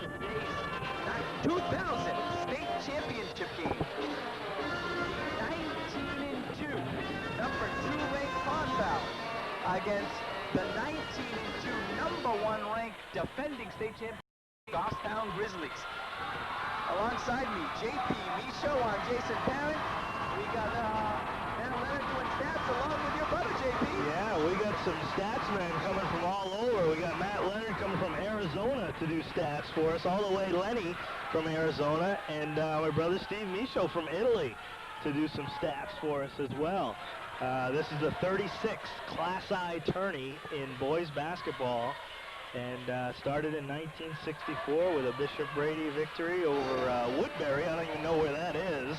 today's 2000 state championship game. 19-2, number 2 ranked Con-Val against the 19-2, number 1 ranked defending state champion Goffstown Grizzlies. Alongside me, JP Michaud, I'm Jason Parent. We got Matt Leonard doing stats along with your brother, JP. Yeah, we got some stats men coming from all over. We got Matt Leonard coming from Arizona to do stats for us, all the way Lenny from Arizona, and my brother Steve Michaud from Italy to do some stats for us as well. This is the 36th Class I tourney in boys basketball, and started in 1964 with a Bishop Brady victory over Woodbury. I don't even know where that is,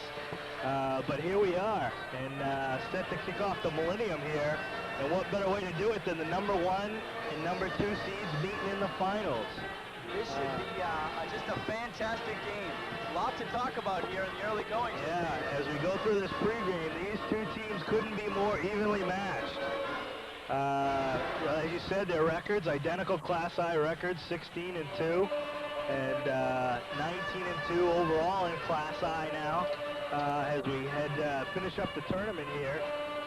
but here we are, and set to kick off the millennium here. And what better way to do it than the number 1 and number 2 seeds meeting in the finals? This should be just a fantastic game. A lot to talk about here in the early going. Yeah, as we go through this pregame, these two teams couldn't be more evenly matched. As you said, their records, identical Class I records, 16-2, and 19-2 overall in Class I now, as we finish up the tournament here.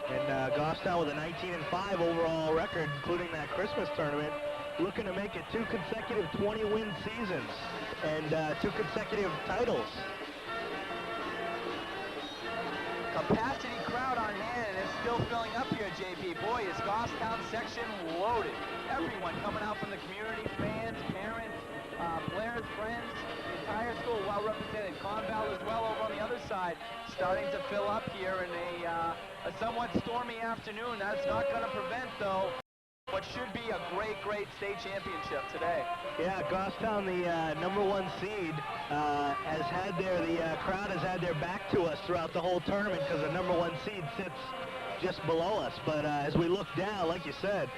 And Goffstown with a 19-5 overall record, including that Christmas tournament, looking to make it 2 consecutive 20-win seasons and 2 consecutive titles. Capacity crowd on hand, and it's still filling up here, JP. Boy, is Goffstown section loaded. Everyone coming out from the community, fans, parents, players, friends, the entire school well represented. Con-Val as well over on the other side, starting to fill up here in a somewhat stormy afternoon. That's not going to prevent, though, what should be a great, great state championship today. Yeah, Goffstown, the number 1 seed, has had the crowd has had their back to us throughout the whole tournament because the number 1 seed sits just below us. But as we look down, like you said,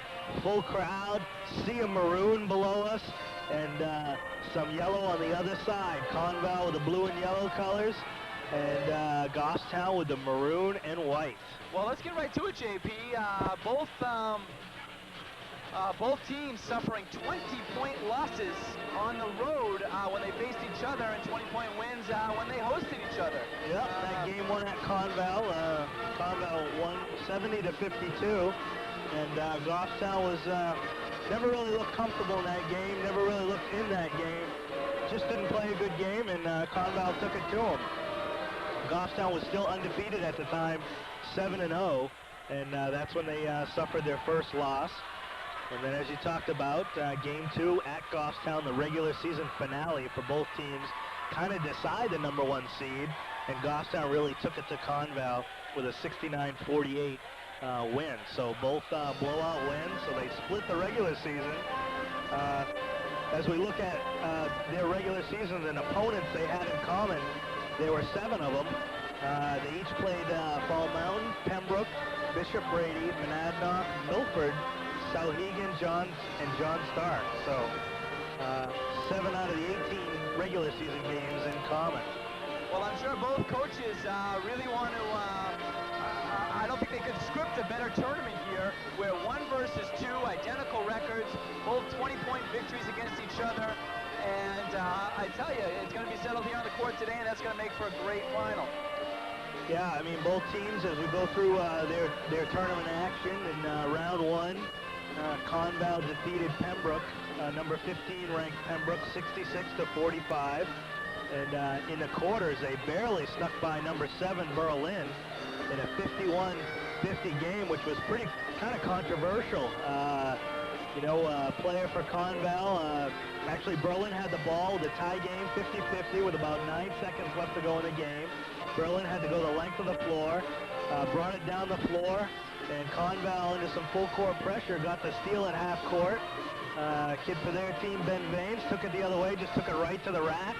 full crowd, sea of maroon below us, and some yellow on the other side. Con-Val with the blue and yellow colors, and Goffstown with the maroon and white. Well, let's get right to it, JP. Both teams suffering 20-point losses on the road when they faced each other, and 20-point wins when they hosted each other. Yep, that game won at Con-Val. Con-Val won 70-52, and Goffstown was never really looked comfortable in that game, never really looked in that game. Just didn't play a good game, and Con-Val took it to them. Goffstown was still undefeated at the time, 7-0, and that's when they suffered their first loss. And then, as you talked about, Game 2 at Goffstown, the regular season finale for both teams, kind of decide the number 1 seed, and Goffstown really took it to Con-Val with a 69-48 win. So both blowout wins, so they split the regular season. As we look at their regular seasons and opponents they had in common, there were 7 of them. They each played Fall Mountain, Pembroke, Bishop Brady, Monadnock, Milford, Souhegan, John Stark. So 7 out of the 18 regular season games in common. Well, I'm sure both coaches really want to, I don't think they could script a better tournament here, where 1 versus 2, identical records, both 20-point victories against each other. And I tell you, it's going to be settled here on the court today, and that's going to make for a great final. Yeah, I mean, both teams, as we go through their tournament action in round 1, Con-Val defeated Pembroke, number 15 ranked Pembroke, 66-45. And in the quarters, they barely snuck by number 7 Berlin in a 51-50 game, which was pretty kind of controversial. Player for Con-Val, actually Berlin had the ball with a tie game, 50-50, with about 9 seconds left to go in the game. Berlin had to go the length of the floor, brought it down the floor, and Con-Val into some full court pressure, got the steal at half court. Kid for their team, Ben Vanes, took it the other way, just took it right to the rack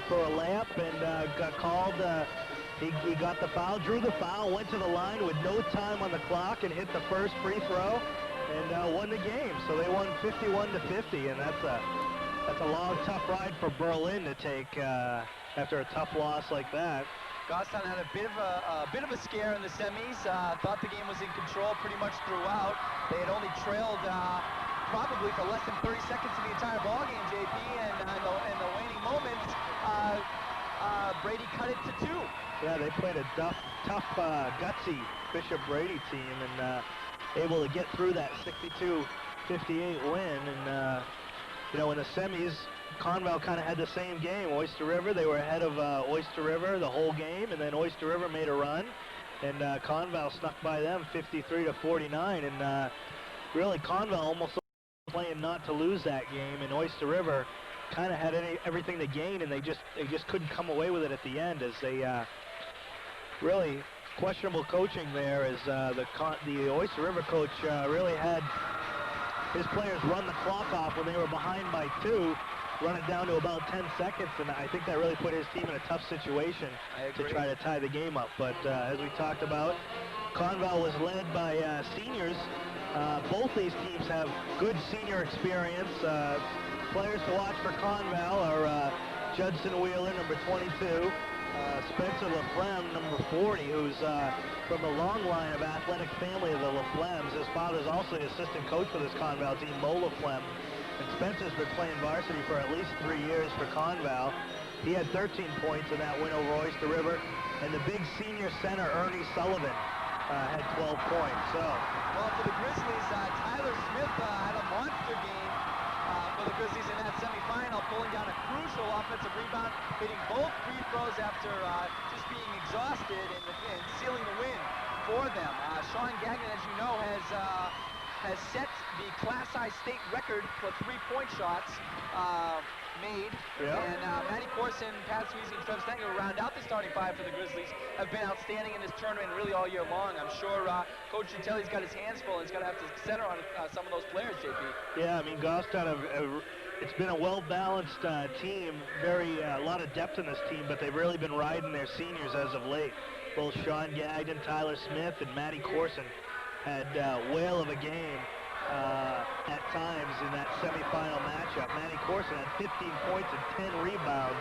for a layup, and got called. He got the foul, drew the foul, went to the line with no time on the clock, and hit the first free throw, and won the game. So they won 51-50, and that's a long, tough ride for Berlin to take after a tough loss like that. Goffstown had a bit of a scare in the semis. Thought the game was in control pretty much throughout. They had only trailed probably for less than 30 seconds in the entire ballgame, JP, and Yeah, they played a tough, gutsy Bishop Brady team and able to get through that 62-58 win. And, you know, in the semis, Con-Val kind of had the same game. Oyster River, they were ahead of Oyster River the whole game, and then Oyster River made a run, and Con-Val snuck by them 53-49. And really, Con-Val almost playing not to lose that game, and Oyster River kind of had everything to gain, and they just couldn't come away with it at the end, as they really questionable coaching there, as the Oyster River coach really had his players run the clock off when they were behind by 2, run it down to about 10 seconds, and I think that really put his team in a tough situation to try to tie the game up. But as we talked about, Con-Val was led by seniors. Both these teams have good senior experience. Players to watch for Con-Val are Judson Wheeler, number 22, Spencer Laflemme, number 40, who's from the long line of athletic family of the Laflemmes. His father's also the assistant coach for this Con-Val team, Mo Laflemme. And Spencer's been playing varsity for at least 3 years for Con-Val. He had 13 points in that win over Oyster River. And the big senior center, Ernie Sullivan, had 12 points. So, well, for the Grizzlies, Tyler Smith had a monster game for the Grizzlies in that semifinal, pulling down a crucial offensive rebound, hitting both free throws after just being exhausted and sealing the win for them. Sean Gagnon, as you know, has set the Class I state record for three-point shots made. Yeah. And Matty Corson, Pat Sweezy, and Trev Stenger, who round out the starting 5 for the Grizzlies, have been outstanding in this tournament really all year long. I'm sure Coach Gitelli's got his hands full, and he's going to have to center on some of those players, JP. Yeah, I mean, Goffstown, it's been a well-balanced team, a lot of depth in this team, but they've really been riding their seniors as of late. Both Sean Gagnon, Tyler Smith, and Matty Corson had whale of a game at times in that semifinal matchup. Matty Corson had 15 points and 10 rebounds,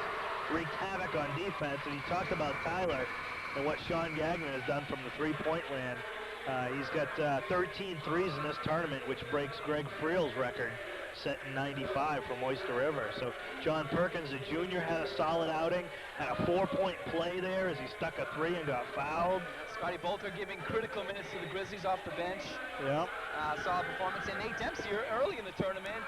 wreaked havoc on defense, and he talked about Tyler and what Sean Gagnon has done from the three-point land. He's got 13 threes in this tournament, which breaks Greg Friel's record, set in 95 from Oyster River. So John Perkins, the junior, had a solid outing, had a 4-point play there as he stuck a 3 and got fouled. Scotty Bolter giving critical minutes to the Grizzlies off the bench. Yep. Solid performance. And Nate Dempsey early in the tournament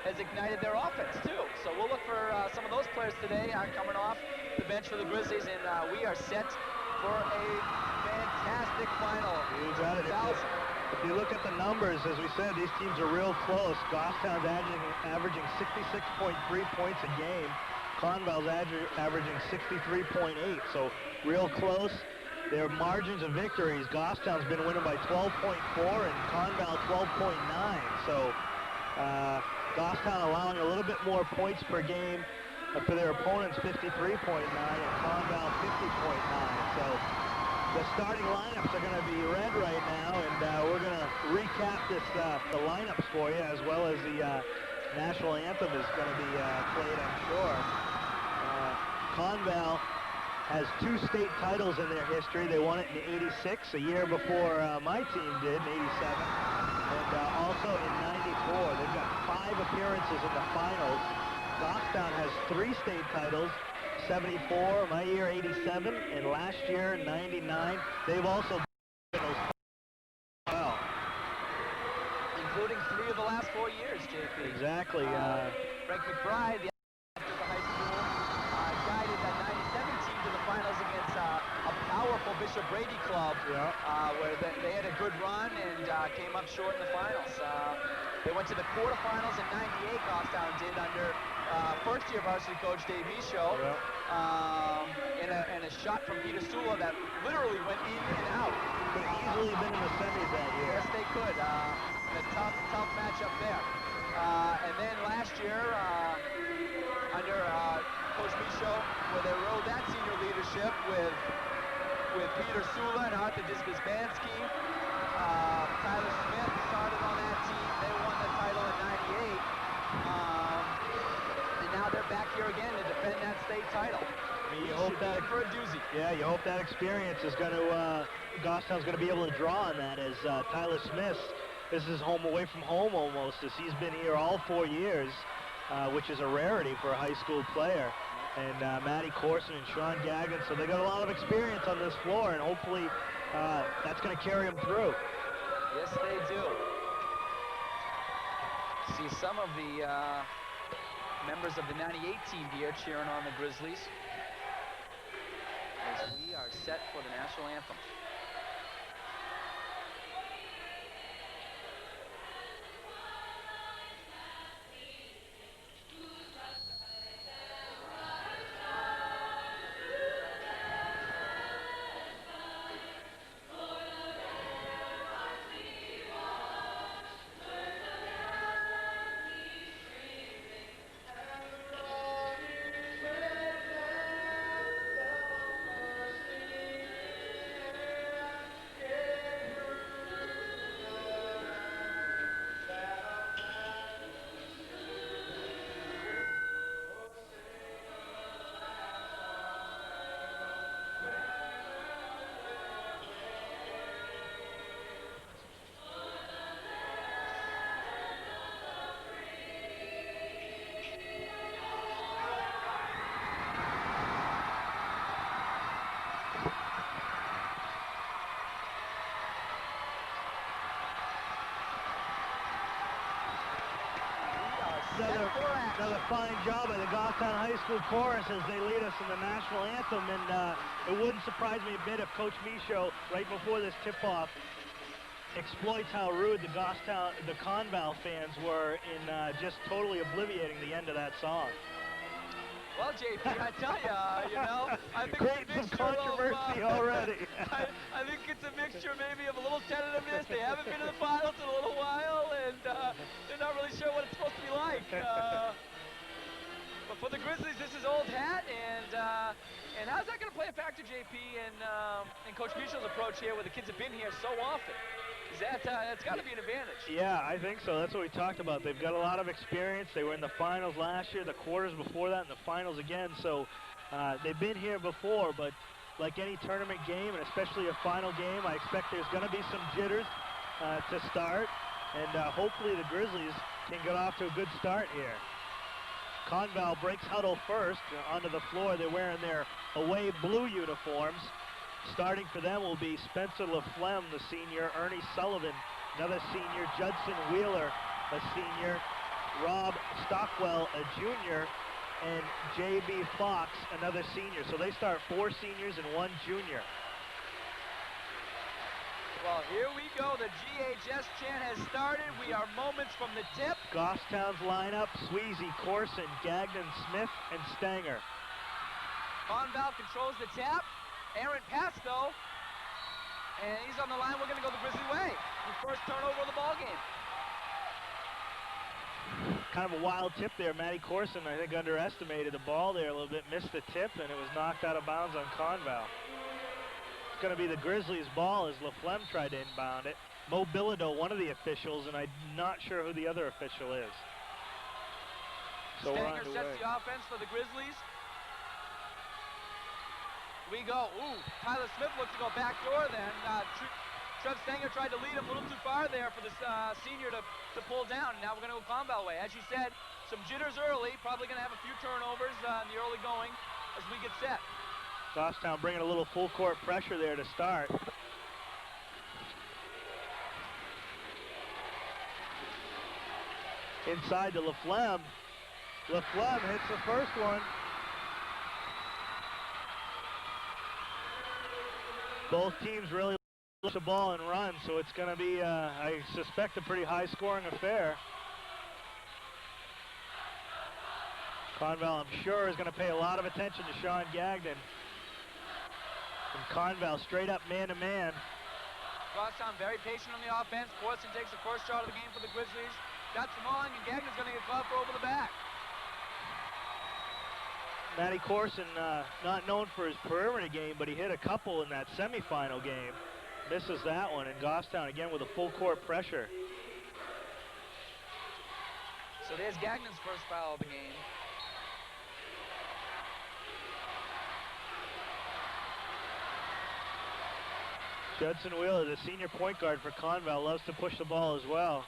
has ignited their offense too. So we'll look for some of those players today coming off the bench for the Grizzlies, and we are set for a fantastic final. You got it. If you look at the numbers, as we said, these teams are real close. Goffstown's averaging 66.3 points a game. Con-Val's averaging 63.8, so real close. Their margins of victories, Goffstown's been winning by 12.4 and Con-Val 12.9. So Goffstown allowing a little bit more points per game for their opponents, 53.9, and Con-Val 50.9. So the starting lineups are going to be read right now, and we're going to recap the lineups for you, as well as the national anthem is going to be played, I'm sure. Con-Val has 2 state titles in their history. They won it in 86, a year before my team did, in 87, and also in 94. They've got 5 appearances in the finals. Goffstown has 3 state titles, 74, my year 87, and last year 99. They've also been those well, including 3 of the last 4 years, JP. Exactly. Frank McBride, the high school, guided that 97 team to the finals against a powerful Bishop Brady club, where they had a good run and came up short in the finals. They went to the quarterfinals in 98, Goffstown did, under first-year varsity coach Dave Michaud, and a shot from Peter Sula that literally went in and out. Could have easily been in the semis that year. Yes, they could. A tough matchup there. And then last year, under Coach Michaud, where they rode that senior leadership with Peter Sula and Arthur Disbisbansky. Tyler Smith started on that team. They won the title in 98. And now they're back here again to defend that state title. I mean, you hope that for a doozy. Yeah, you hope that experience is going to, Goffstown's going to be able to draw on that, as Tyler Smith, this is home away from home almost, as he's been here all 4 years, which is a rarity for a high school player. and Matty Corson and Sean Gagnon. So they got a lot of experience on this floor, and hopefully that's going to carry them through. Yes, they do. See some of the members of the 98 team here cheering on the Grizzlies as we are set for the national anthem. Another fine job by the Goffstown High School chorus as they lead us in the national anthem, and it wouldn't surprise me a bit if Coach Michaud, right before this tip-off, exploits how rude the Con-Val fans were in just totally obliviating the end of that song. Well, JP, I tell you, I think create some controversy already. I think it's a mixture maybe of a little tentativeness. They haven't been to the finals in a little while, and they're not really sure what it's supposed to be like. But for the Grizzlies, this is old hat, and how's that going to play a factor, JP, in Coach Michaud's approach here, where the kids have been here so often? That's got to be an advantage. Yeah, I think so. That's what we talked about. They've got a lot of experience. They were in the finals last year, the quarters before that, and the finals again. So they've been here before, but like any tournament game, and especially a final game, I expect there's going to be some jitters to start, and hopefully the Grizzlies can get off to a good start here. Con-Val breaks huddle first onto the floor. They're wearing their away blue uniforms. Starting for them will be Spencer LaFlemme, the senior, Ernie Sullivan, another senior, Judson Wheeler, a senior, Rob Stockwell, a junior, and J.B. Fox, another senior. So they start 4 seniors and 1 junior. Well, here we go. The GHS chant has started. We are moments from the tip. Goffstown's lineup, Sweezy, Corson, Gagnon, Smith, and Stanger. Con-Val controls the tap. Aaron pass though, and he's on the line. We're going to go the Grizzly way. The first turnover of the ball game. Kind of a wild tip there. Matty Corson, I think, underestimated the ball there a little bit, missed the tip, and it was knocked out of bounds on Con-Val. It's going to be the Grizzlies' ball as LaFlemme tried to inbound it. Mo Bilodeau, one of the officials, and I'm not sure who the other official is. So Stanger sets the offense for the Grizzlies. We go. Ooh, Tyler Smith looks to go backdoor then. Trev Stanger tried to lead him a little too far there for the senior to pull down. Now we're going to go Con-Val way. As you said, some jitters early. Probably going to have a few turnovers in the early going as we get set. Goffstown bringing a little full court pressure there to start. Inside to LaFlemme. LaFlemme hits the first one. Both teams really lose the ball and run, so it's going to be, I suspect, a pretty high-scoring affair. Con-Val, I'm sure, is going to pay a lot of attention to Sean Gagnon. And Con-Val straight up man-to-man. Goffstown very patient on the offense. Corson takes the first shot of the game for the Grizzlies. Got some on, and Gagnon's going to get caught for over the back. Matty Corson, not known for his perimeter game, but he hit a couple in that semifinal game. Misses that one, and Goffstown again with a full court pressure. So there's Gagnon's first foul of the game. Judson Wheeler, the senior point guard for Con-Val, loves to push the ball as well.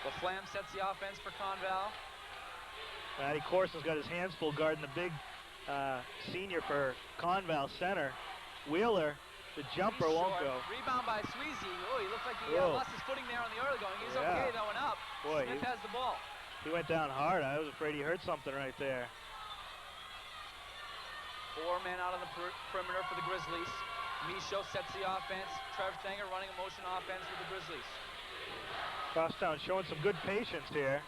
LaFlamme sets the offense for Con-Val. Matty Corson's got his hands full guarding the big senior for Con-Val center. Wheeler, the jumper won't go. Rebound by Sweezy. Oh, he looked like he lost his footing there on the early going. He's okay though and up. Boy, Smith has the ball. He went down hard. I was afraid he hurt something right there. 4 men out on the perimeter for the Grizzlies. Michaud sets the offense. Trev Stanger running a motion offense with the Grizzlies. Goffstown showing some good patience here.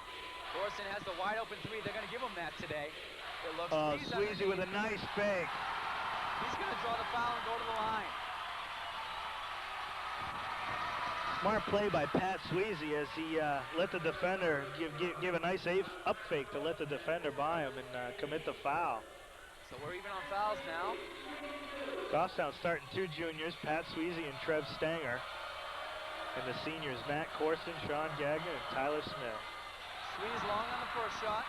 Corson has the wide open 3. They're going to give him that today. It looks Sweezy with a nice fake. He's going to draw the foul and go to the line. Smart play by Pat Sweezy as he let the defender give a nice up fake to let the defender by him and commit the foul. So we're even on fouls now. Goffstown starting 2 juniors, Pat Sweezy and Trev Stanger. And the seniors, Matt Corson, Sean Gagnon, and Tyler Smith. Sweezy long on the first shot.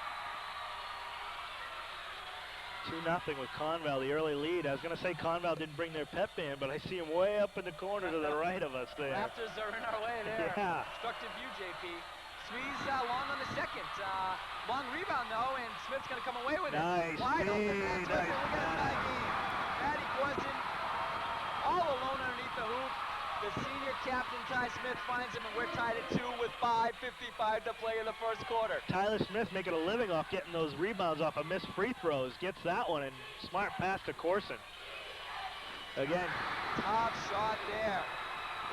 2-0 with Con-Val, the early lead. I was going to say Con-Val didn't bring their pep band, but I see him way up in the corner to the right of us there. Raptors are in our way there. Yeah. Constructive view, JP. Sweezy long on the second. Long rebound, though, and Smith's going to come away with it. Wide open. Nice. We're going to tie game. Matty Corson all alone underneath the hoop. The senior captain, Ty Smith, finds him, and we're tied at 2 with 5:55 to play in the first quarter. Tyler Smith making a living off getting those rebounds off of missed free throws. Gets that one, and smart pass to Corson. Again. Top shot there.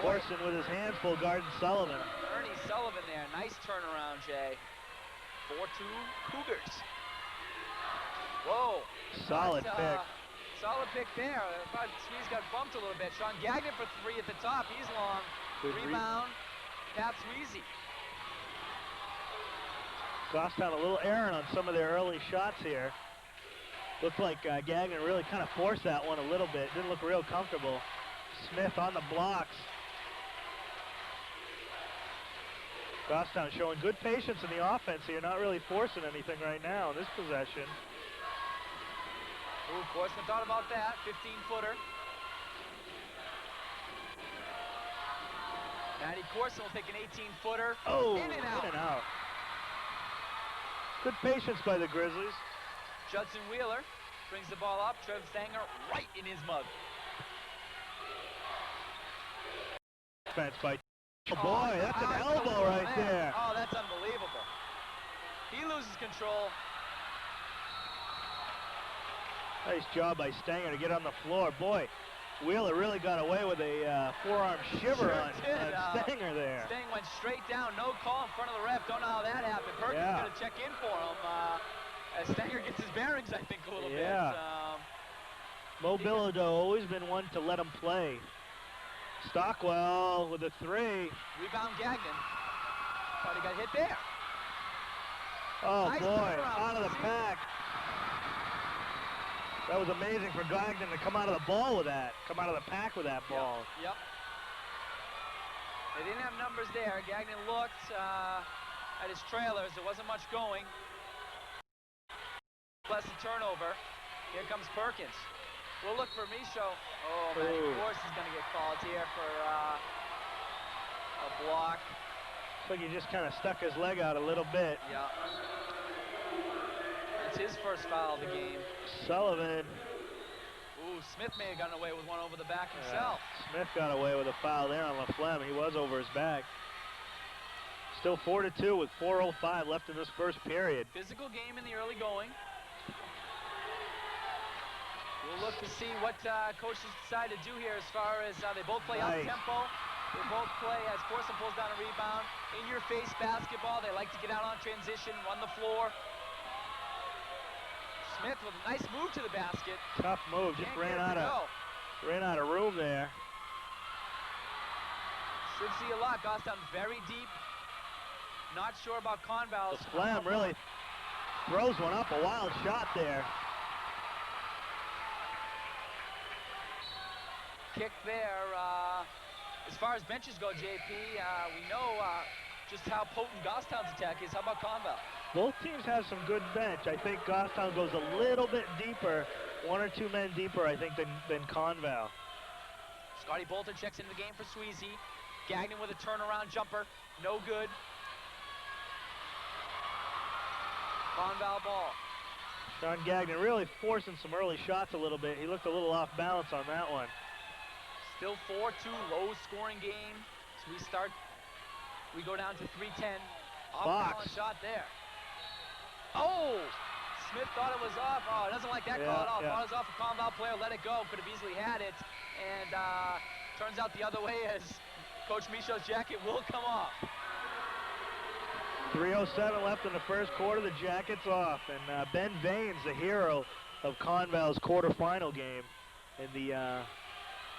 Corson with his hands full guarding Sullivan. Ernie Sullivan there. Nice turnaround, Jay. 4-2 Cougars. Whoa. Solid pick. Solid pick there. I thought Sweezy got bumped a little bit. Sean Gagnon for 3 at the top. He's long. Good rebound. Pat Sweezy. Goffstown a little errant on some of their early shots here. Looked like Gagnon really kind of forced that one a little bit. Didn't look real comfortable. Smith on the blocks. Goffstown showing good patience in the offense here, not really forcing anything right now in this possession. Ooh, Corson thought about that. 15-footer. Matty Corson will take an 18-footer. Oh, in and out. Good patience by the Grizzlies. Judson Wheeler brings the ball up. Trev Stanger right in his mug. Defense by boy, that's an elbow right there. Oh, that's unbelievable. He loses control. Nice job by Stanger to get on the floor. Boy, Wheeler really got away with a forearm shiver on Stanger there. Stanger went straight down, no call in front of the ref. Don't know how that happened. Perkins is going to check in for him as Stanger gets his bearings, I think, a little bit. Mo Bilodeau always been one to let him play. Stockwell with a 3. Rebound Gagnon. Thought he got hit there. Oh, nice boy, out of the pack. That was amazing for Gagnon to come out of the ball with that, come out of the pack with that ball. Yep. They didn't have numbers there. Gagnon looked at his trailers. There wasn't much going. Less a turnover. Here comes Perkins. We'll look for Michaud. Oh, Matty Corson's going to get called here for a block. Looks like he just kind of stuck his leg out a little bit. Yeah. It's his first foul of the game. Sullivan. Ooh, Smith may have gotten away with one over the back himself. Smith got away with a foul there on LaFlamme. He was over his back. Still 4-2 with 4:05 left in this first period. Physical game in the early going. We'll look to see what coaches decide to do here as far as they both play up-tempo. They both play as Corson pulls down a rebound. In-your-face basketball. They like to get out on transition, run the floor. Smith with a nice move to the basket. Tough move, just ran out of room there. Should see a lot. Goffstown very deep. Not sure about Con-Val's. LaFlamme really throws one up, a wild shot there. Kick there. As far as benches go, JP, we know just how potent Goffstown's attack is. How about Con-Val? Both teams have some good bench. I think Goffstown goes a little bit deeper, 1 or 2 men deeper, I think, than Con-Val. Scotty Bolton checks into the game for Sweezy. Gagnon with a turnaround jumper, no good. Con-Val ball. Sean Gagnon really forcing some early shots a little bit. He looked a little off balance on that one. Still 4-2, low scoring game. So we go down to 3:10. Off balance shot there. Oh! Smith thought it was off. Oh, doesn't like that call at all. Thought it was off a Con-Val player, let it go. Could have easily had it. And turns out the other way as Coach Michaud's jacket will come off. 3:07 left in the first quarter. The jacket's off. And Ben Vaines, the hero of Con-Val's quarterfinal game. And the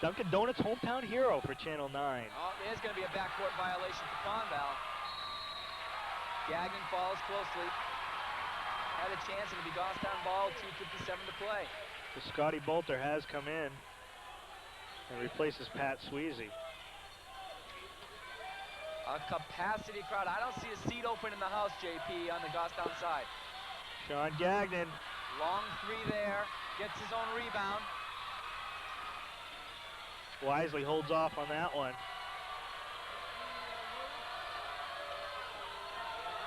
Dunkin' Donuts hometown hero for Channel 9. Oh, there's going to be a backcourt violation for Con-Val. Gagnon follows closely. Had a chance, it'll be Goffstown ball, 2:57 to play. So Scotty Bolter has come in and replaces Pat Sweezy. A capacity crowd. I don't see a seat open in the house, JP, on the Goffstown side. Sean Gagnon. Long three there, gets his own rebound. Wisely holds off on that one.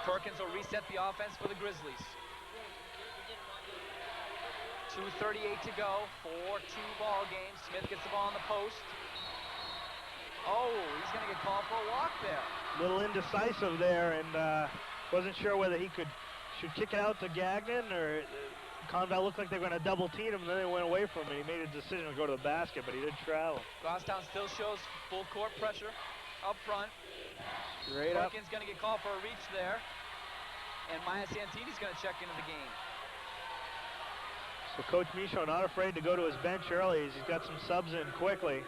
Perkins will reset the offense for the Grizzlies. 2:38 to go, 4-2 ball game. Smith gets the ball on the post. Oh, he's going to get called for a walk there. Little indecisive there, and wasn't sure whether he should kick it out to Gagnon, or Con-Val looked like they were going to double team him, and then they went away from him. He made a decision to go to the basket, but he did travel. Goffstown still shows full court pressure up front. Straight up. Perkins going to get called for a reach there, and Maya Santini's going to check into the game. So Coach Michaud not afraid to go to his bench early as he's got some subs in quickly.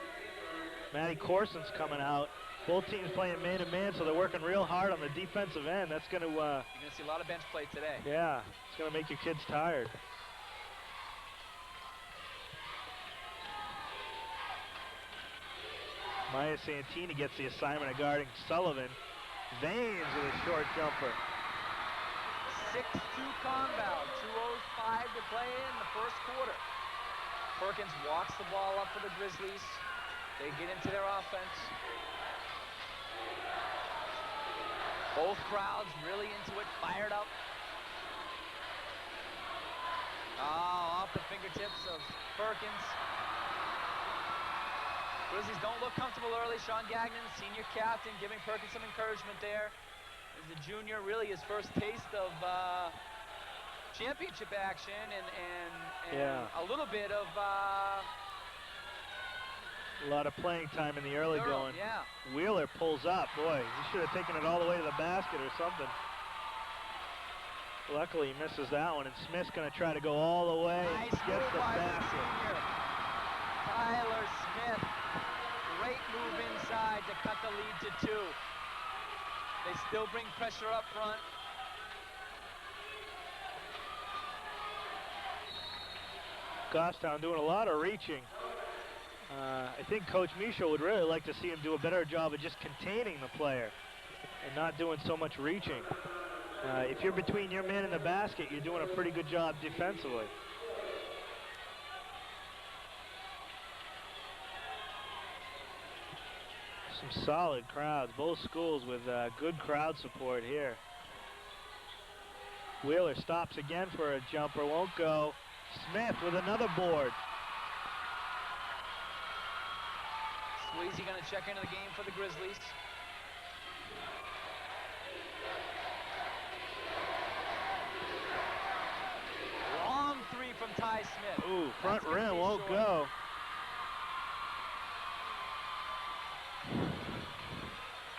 Matty Corson's coming out. Both teams playing man-to-man, so they're working real hard on the defensive end. That's going to... You're going to see a lot of bench play today. Yeah, it's going to make your kids tired. Maya Santini gets the assignment of guarding Sullivan. Vaines with a short jumper. 6-2 Con-Val, 2:05 to play in the first quarter. Perkins walks the ball up for the Grizzlies. They get into their offense. Both crowds really into it, fired up. Oh, off the fingertips of Perkins. Grizzlies don't look comfortable early. Sean Gagnon, senior captain, giving Perkins some encouragement there. As a junior, really his first taste of championship action and a little bit of a lot of playing time in the early going. Yeah. Wheeler pulls up. Boy, he should have taken it all the way to the basket or something. Luckily, he misses that one, and Smith's going to try to go all the way. Nice Gets the by basket. The Tyler Smith. Great move inside to cut the lead to 2. They still bring pressure up front. Goffstown doing a lot of reaching. I think Coach Michaud would really like to see him do a better job of just containing the player and not doing so much reaching. If you're between your man and the basket, you're doing a pretty good job defensively. Some solid crowds, both schools with good crowd support here. Wheeler stops again for a jumper, won't go. Smith with another board. Sweezy going to check into the game for the Grizzlies. Long three from Ty Smith. Ooh, front rim won't go.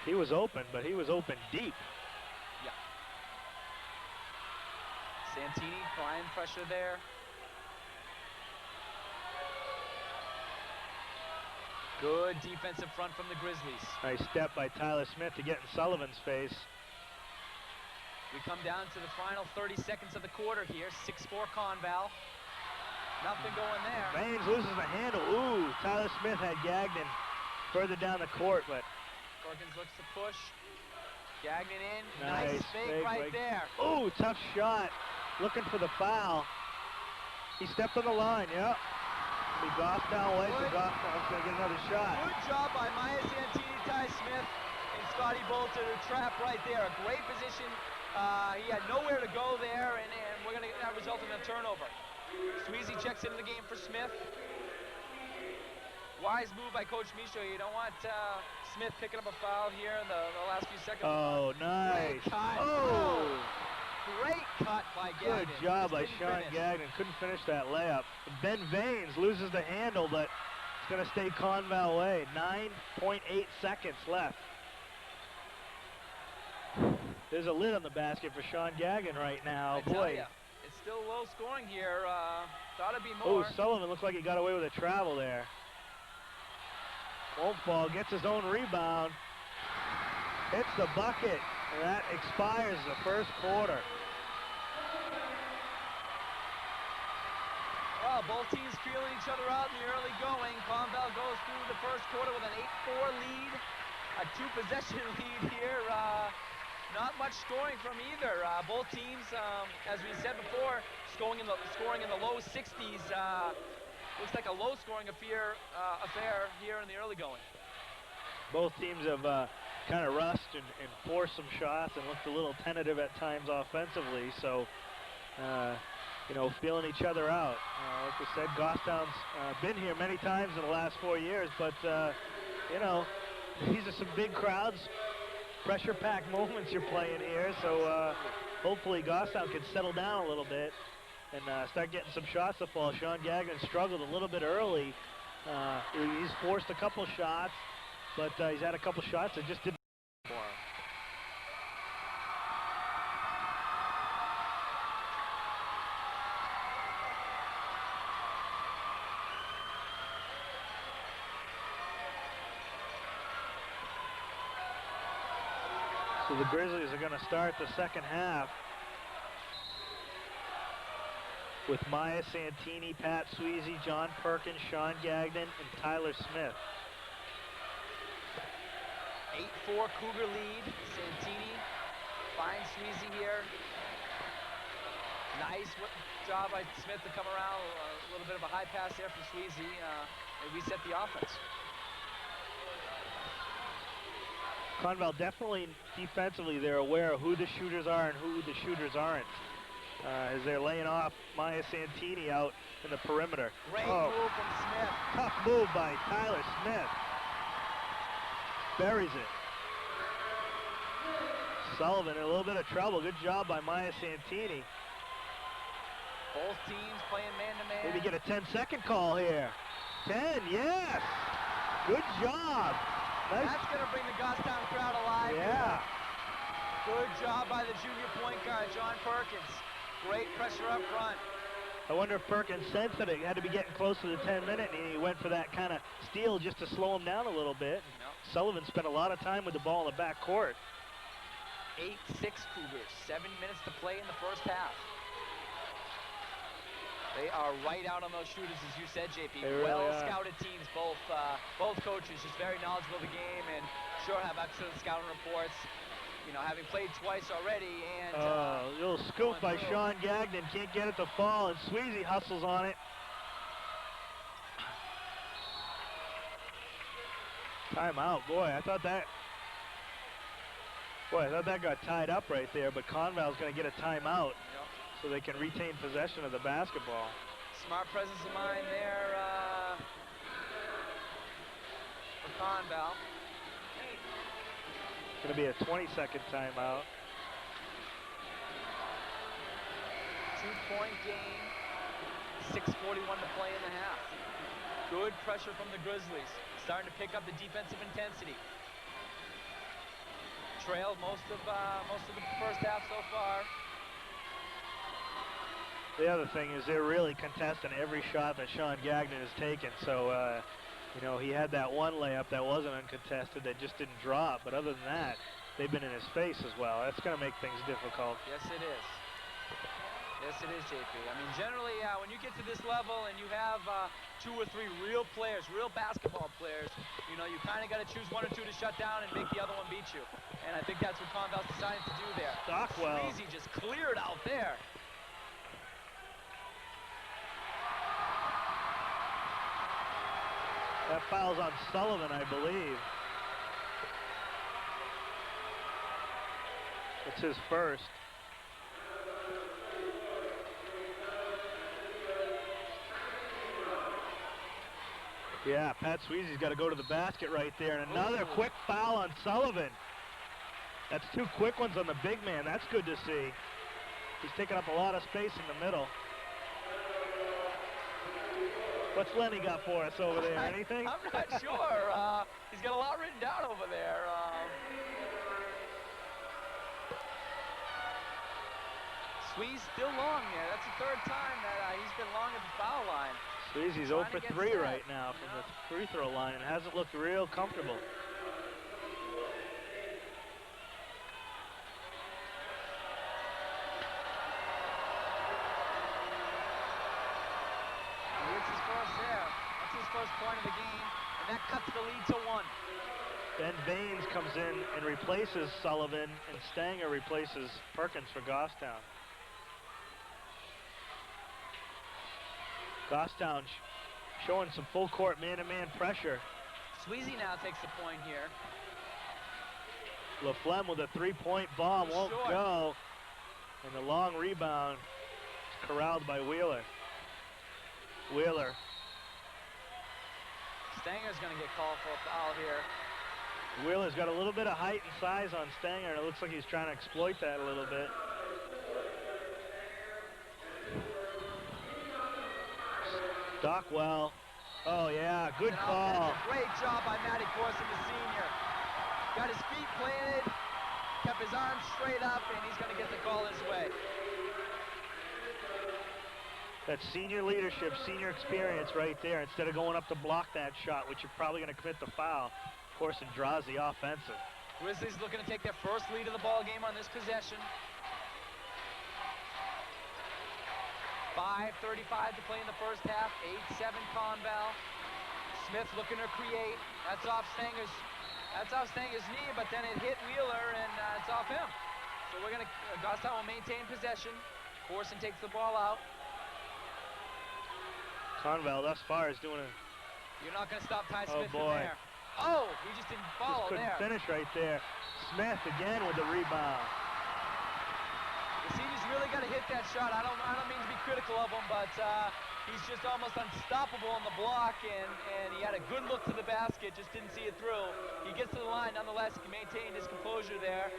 He was open, but he was open deep. Yeah. Santini applying pressure there. Good defensive front from the Grizzlies. Nice step by Tyler Smith to get in Sullivan's face. We come down to the final 30 seconds of the quarter here. 6-4 Con-Val. Nothing going there. Vaines loses the handle. Ooh, Tyler Smith had Gagnon further down the court, but Perkins looks to push. Gagnon in. Nice fake right there. Ooh, tough shot. Looking for the foul. He stepped on the line, yeah. The Goffstown way, so Goffstown's going to get another shot. Good job by Maya Santini, Ty Smith, and Scotty Bolter to trap right there. A great position He had nowhere to go there, and we're going to get that result in a turnover. Sweezy checks into the game for Smith. Wise move by Coach Micho. You don't want Smith picking up a foul here in the last few seconds. Oh, nice. Great cut. Oh! Great cut by Gagnon. Good job by Sean Gagnon. Couldn't finish that layup. Ben Vanes loses the handle, but it's going to stay Con-Val way. 9.8 seconds left. There's a lid on the basket for Sean Gagnon right now. Boy. It's still low scoring here. Thought it'd be more. Oh, Sullivan looks like he got away with a travel there. Won't fall, gets his own rebound. Hits the bucket, and that expires the first quarter. Well, both teams feeling each other out in the early going. Con-Val goes through the first quarter with an 8-4 lead. A 2-possession lead here. Not much scoring from either. Both teams, as we said before, scoring in the low 60s. Looks like a low-scoring affair here in the early going. Both teams have kind of rushed and forced some shots and looked a little tentative at times offensively. So, you know, feeling each other out. Like I said, Goffstown's been here many times in the last 4 years, but, you know, these are some big crowds, pressure-packed moments you're playing here. So hopefully Goffstown can settle down a little bit and start getting some shots to fall. Sean Gagnon struggled a little bit early. He's forced a couple shots, but he's had a couple shots that just didn't for him. So the Grizzlies are going to start the second half with Maya Santini, Pat Sweezy, John Perkins, Sean Gagnon, and Tyler Smith. 8-4 Cougar lead. Santini finds Sweezy here. Nice job by Smith to come around. A little bit of a high pass there from Sweezy. And reset the offense. Con-Val definitely defensively, they're aware of who the shooters are and who the shooters aren't. As they're laying off Maya Santini out in the perimeter. Great move from Smith. Tough move by Tyler Smith. Buries it. Sullivan in a little bit of trouble. Good job by Maya Santini. Both teams playing man-to-man. Maybe get a 10-second call here. 10, yes! Good job. Nice. That's going to bring the Goffstown crowd alive. Yeah. Good job by the junior point guard, John Perkins. Great pressure up front. I wonder if Perkins sensed that it had to be getting close to the 10-minute, and he went for that kind of steal just to slow him down a little bit. Yep. Sullivan spent a lot of time with the ball in the back court. 8-6 Cougars, 7 minutes to play in the first half. They are right out on those shooters, as you said, JP. They really well-scouted teams, both coaches, just very knowledgeable of the game, and sure have excellent scouting reports. You know, having played twice already, and little scoop by Sean Gagnon, can't get it to fall, and Sweezy hustles on it. Timeout, boy, I thought that got tied up right there, but Con-Val's going to get a timeout so they can retain possession of the basketball. Smart presence of mind there for Con-Val. Going to be a 20-second timeout. 2-point game, 6:41 to play in the half. Good pressure from the Grizzlies, starting to pick up the defensive intensity. Trailed most of the first half so far. The other thing is they're really contesting every shot that Sean Gagnon has taken. So, you know, he had that one layup that wasn't uncontested that just didn't drop. But other than that, they've been in his face as well. That's going to make things difficult. Yes, it is. Yes, it is, JP. I mean, generally, when you get to this level and you have 2 or 3 real players, real basketball players, you know, you kind of got to choose 1 or 2 to shut down and make the other one beat you. And I think that's what Con-Val's decided to do there. Stockwell. Sweezy just cleared out there. That foul's on Sullivan, I believe. It's his first. Yeah, Pat Sweezy's got to go to the basket right there. And another quick foul on Sullivan. That's 2 quick ones on the big man. That's good to see. He's taking up a lot of space in the middle. What's Lenny got for us over there? Anything? I'm not sure. He's got a lot written down over there. Swee's still long there. That's the 3rd time that he's been long at the foul line. Sweezy's 0 for 3 right now from the free throw line and hasn't looked real comfortable. First point of the game, and that cuts the lead to 1. Ben Baines comes in and replaces Sullivan, and Stanger replaces Perkins for Goffstown. Goffstown showing some full court man-to-man pressure. Sweezy now takes the point here. LaFlemme with a 3-point bomb won't go, and the long rebound is corralled by Wheeler. Wheeler. Stanger's going to get called for a foul here. Wheeler's got a little bit of height and size on Stanger, and it looks like he's trying to exploit that a little bit. Stockwell. Oh, yeah, good call. Great job by Matty Corson, the senior. Got his feet planted, kept his arms straight up, and he's going to get the call his way. That's senior leadership, senior experience right there. Instead of going up to block that shot, which you're probably going to commit the foul, Corson draws the offensive. Grizzlies looking to take their first lead of the ball game on this possession. 5:35 to play in the first half. 8-7 Con-Val. Smith looking to create. That's off Stanger's knee, but then it hit Wheeler, and it's off him. So we're gonna Goffstown will maintain possession. Corson takes the ball out. Con-Val thus far is doing a... You're not going to stop Ty Smith from boy. there. Oh, he just didn't follow couldn't there. finish right there. Smith again with the rebound. The senior's really got to hit that shot. I don't mean to be critical of him, but he's just almost unstoppable on the block, and he had a good look to the basket, just didn't see it through. He gets to the line, nonetheless, he maintained his composure there.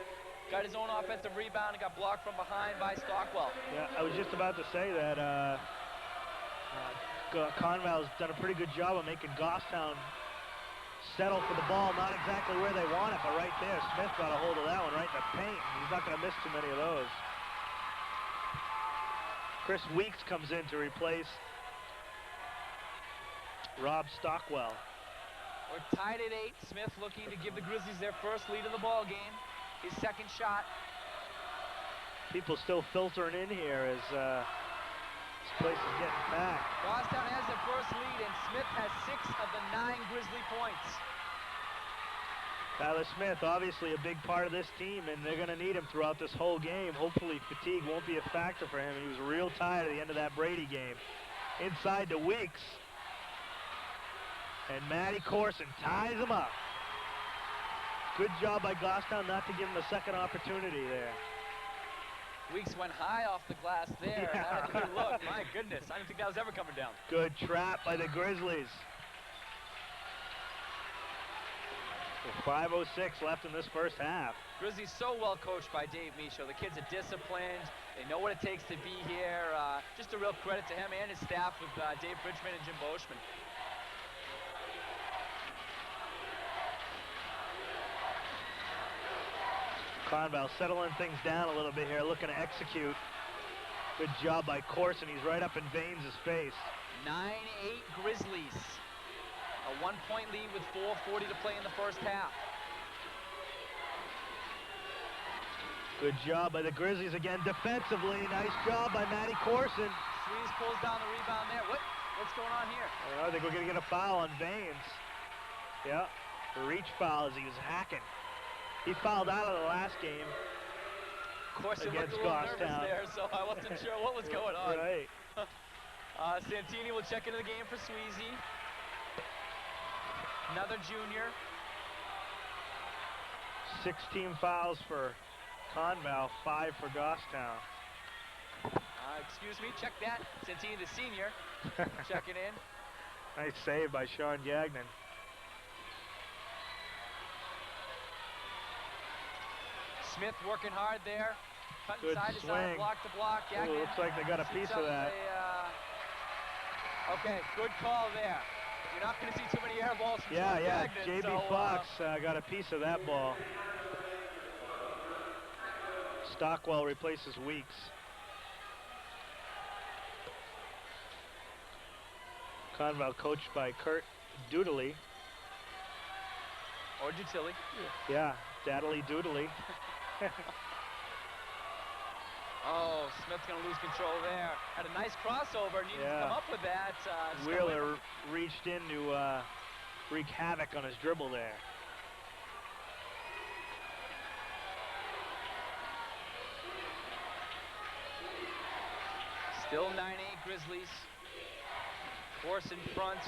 Got his own offensive rebound and got blocked from behind by Stockwell. Yeah, I was just about to say that Con-Val's done a pretty good job of making Goffstown settle for the ball, not exactly where they want it, but right there, Smith got a hold of that one right in the paint. He's not going to miss too many of those. Chris Weeks comes in to replace Rob Stockwell. We're tied at 8. Smith looking to give the Grizzlies their first lead of the ball game. His second shot. People still filtering in here as this place is getting packed. Goffstown has their first lead, and Smith has 6 of the 9 Grizzly points. Tyler Smith, obviously a big part of this team, and they're going to need him throughout this whole game. Hopefully fatigue won't be a factor for him. He was real tired at the end of that Brady game. Inside to Weeks. And Matty Corson ties him up. Good job by Goffstown not to give him a second opportunity there. Weeks went high off the glass there. Yeah. Had a good look. My goodness, I didn't think that was ever coming down. Good trap by the Grizzlies. With 5:06 left in this first half. Grizzlies so well coached by Dave Michaud. The kids are disciplined. They know what it takes to be here. Just a real credit to him and his staff with Dave Bridgman and Jim Boschman. Con-Val settling things down a little bit here, looking to execute. Good job by Corson. He's right up in Baines' face. 9-8 Grizzlies. A 1-point lead with 4:40 to play in the first half. Good job by the Grizzlies again defensively. Nice job by Matty Corson. Sweeze pulls down the rebound there. What's going on here? I think we're going to get a foul on Baines. Yeah, a reach foul as he was hacking. He fouled out of the last game. Corson looked a little nervous there, so I wasn't sure what was going on. Right. Santini will check into the game for Sweezy. Another junior. 16 fouls for Con-Val, 5 for Goffstown. Excuse me, check that. Santini, the senior, checking in. Nice save by Sean Gagnon. Smith working hard there. Cutting Good side to swing. side, block to block. Gagnon. Ooh, looks like they got a piece of that. Okay, good call there. You're not going to see too many air balls from Yeah, Sean yeah. Gagnon, JB Fox got a piece of that ball. Stockwell replaces Weeks. Con-Val coached by Kurt Doodley. Or Dutilli. Yeah, Daddley Doodley. Oh, Smith's going to lose control there. Had a nice crossover, needed to come up with that. Wheeler reached in to wreak havoc on his dribble there. Still 9-8 Grizzlies. Corson fronts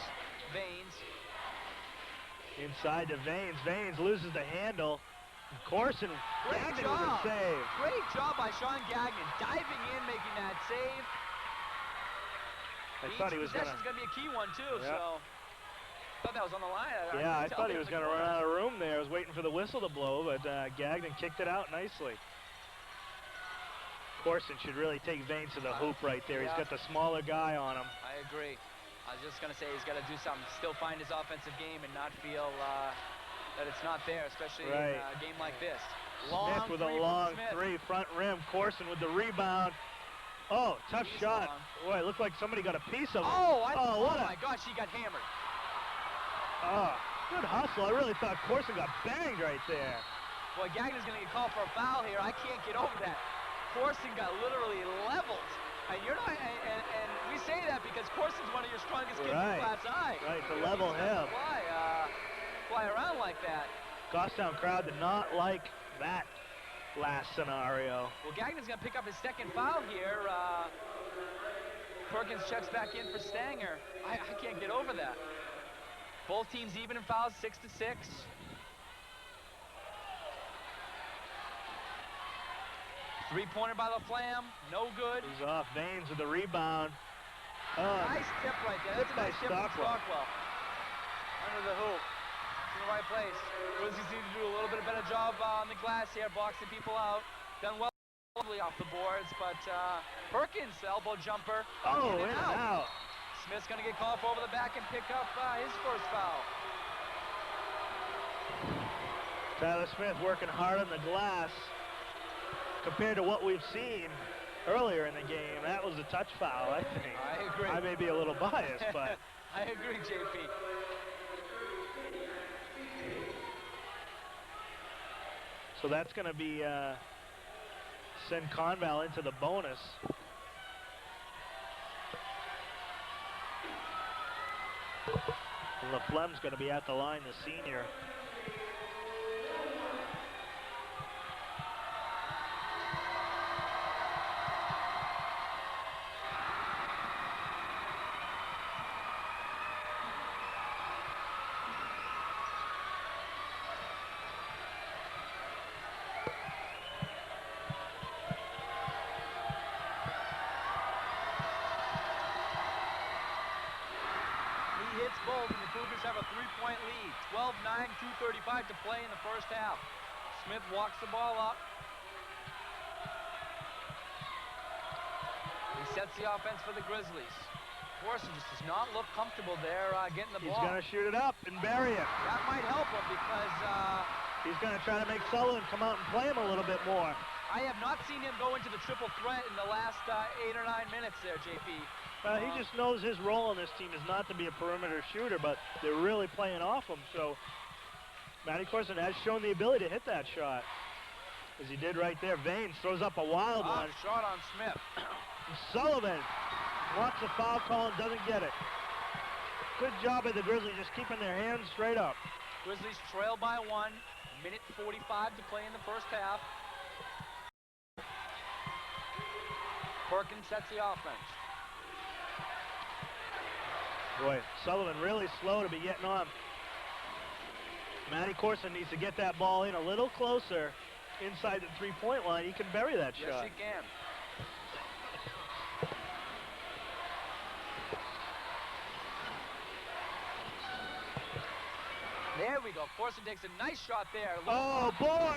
Vanes. Inside to Vanes. Vanes loses the handle. Corson, Great Gagnon job. with a save. Great job by Sean Gagnon, diving in, making that save. I thought he was going Possession's going to be a key one, too, Yeah. so... Thought that was on the line. I thought he was going to run out of room there. I was waiting for the whistle to blow, but Gagnon kicked it out nicely. Corson should really take Vanes to the hoop right there. He's got the smaller guy on him. I agree. I was just going to say he's got to do something, still find his offensive game and not feel that it's not there, especially in a game like this. Smith with a long three, front rim. Corson with the rebound. Oh, tough shot. Boy, it looked like somebody got a piece of it. Oh my gosh, he got hammered. Oh, good hustle. I really thought Corson got banged right there. Boy, Gagnon's going to get called for a foul here. I can't get over that. Corson got literally leveled. And you're not, and we say that because Corson's one of your strongest kids in Class I. Right, to level him. Fly around like that. Goffstown crowd did not like that last scenario. Well, Gagnon's going to pick up his second foul here. Perkins checks back in for Stanger. I can't get over that. Both teams even in fouls, 6-6. Three-pointer by LaFlamme, no good. He's off. Vanes with the rebound. Nice tip right there. That's a nice tip from Stockwell. Under the hoop. It's in the right place. Grizzlies need to do a little bit better job on the glass here, boxing people out. Done well off the boards, but Perkins, elbow jumper. Oh, in and out. Smith's going to get called for over the back and pick up his first foul. Tyler Smith working hard on the glass. Compared to what we've seen earlier in the game, that was a touch foul, I think. I agree. I may be a little biased, but... I agree, JP. So that's going to be send Con-Val into the bonus. LaFlemme's going to be at the line, the senior. Both, and the Cougars have a 3-point lead. 12-9, 2:35 to play in the first half. Smith walks the ball up. He sets the offense for the Grizzlies. Corson just does not look comfortable there getting the ball. He's going to shoot it up and bury it. That might help him because... he's going to try to make Sullivan come out and play him a little bit more. I have not seen him go into the triple threat in the last 8 or 9 minutes there, JP. He just knows his role on this team is not to be a perimeter shooter, but they're really playing off him. So Matty Corson has shown the ability to hit that shot, as he did right there. Vanes throws up a wild one. Shot on Smith. Sullivan wants the foul call and doesn't get it. Good job by the Grizzlies, just keeping their hands straight up. Grizzlies trail by 1. Minute 45 to play in the first half. Perkins sets the offense. Boy, Sullivan really slow to be getting on. Matty Corson needs to get that ball in a little closer inside the three-point line, he can bury that shot. Yes, he can. There we go. Corson takes a nice shot there. Oh, boy!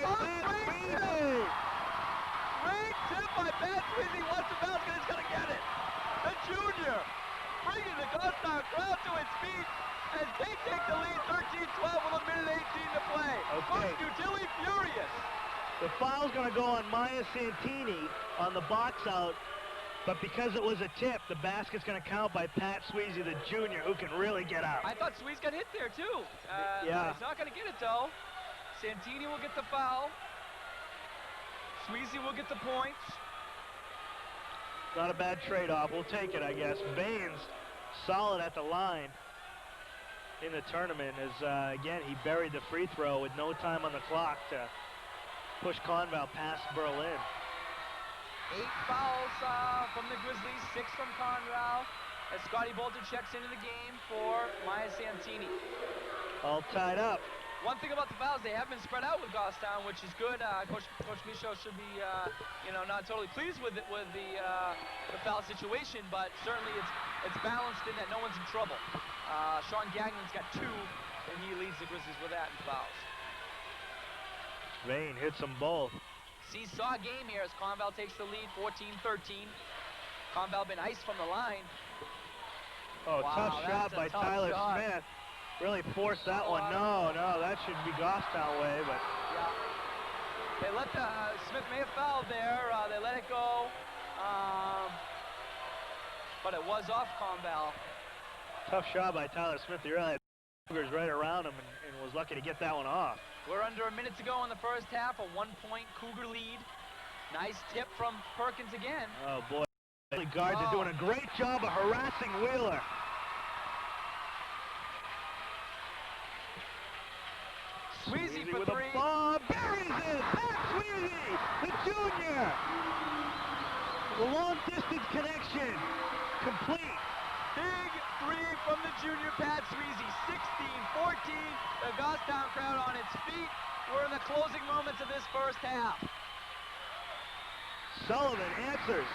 Great tip by Pat Sweezy. Wants the basket. He's going to get it. The junior bringing the Goffstown crowd to its feet as they take the lead 13-12 with a minute 18 to play. Okay. Coach Utilli furious. The foul's going to go on Maya Santini on the box out, but because it was a tip, the basket's going to count by Pat Sweezy, the junior, who can really get out. I thought Sweezy got hit there, too. Yeah. He's not going to get it, though. Santini will get the foul. Sweezy will get the points. Not a bad trade-off. We'll take it, I guess. Baines, solid at the line in the tournament as, again, he buried the free throw with no time on the clock to push Con-Val past Berlin. 8 fouls from the Grizzlies, 6 from Con-Val, as Scotty Bolton checks into the game for Maya Santini. All tied up. One thing about the fouls, they have been spread out with Goffstown, which is good. Coach Michaud should be, not totally pleased with the foul situation, but certainly it's balanced in that no one's in trouble. Sean Gagnon's got 2, and he leads the Grizzlies with that in fouls. Vane hits them both. Seesaw game here as Con-Val takes the lead, 14-13. Con-Val been iced from the line. Oh, wow, tough shot by Tyler Smith. Really forced that one. No, that should be Goffstown way, but... Yeah. They let Smith may have fouled there. They let it go. But it was off Con-Val. Tough shot by Tyler Smith. He really had fingers right around him and was lucky to get that one off. We're under a minute to go in the first half, a 1-point Cougar lead. Nice tip from Perkins again. Oh, boy. The guards are doing a great job of harassing Wheeler. Sweezy for with 3. A bomb. Buries it. Pat Sweezy, the junior. The long-distance connection complete. Big 3 from the junior Pat Sweezy. 16-14. The Goffstown crowd on its feet. We're in the closing moments of this first half. Sullivan answers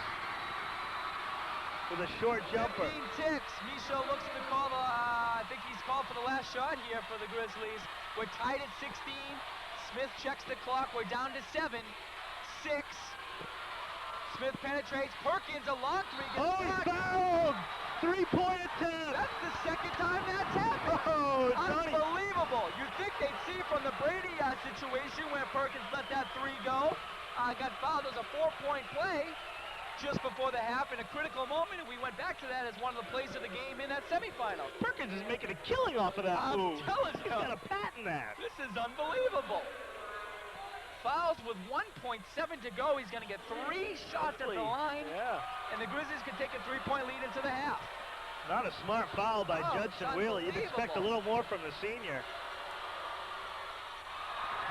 with a short jumper. 15 ticks. Michaud looks to call the, I think he's called for the last shot here for the Grizzlies. We're tied at 16. Smith checks the clock. We're down to 7. 6. Smith penetrates. Perkins, a long 3. Oh, he's fouled! 3-point attempt. That's the second time that's happened. Oh, unbelievable. You'd think they'd see from the Brady situation where Perkins let that 3 go. Got fouled. It was a 4-point play just before the half in a critical moment, and we went back to that as one of the plays of the game in that semifinal. Perkins is making a killing off of that move. I'm telling you. He's got a patent that. This is unbelievable. Fouls with 1.7 to go. He's going to get 3 shots at the line. Yeah. And the Grizzlies can take a 3-point lead into the half. Not a smart foul by Judson Wheeler. You'd expect a little more from the senior.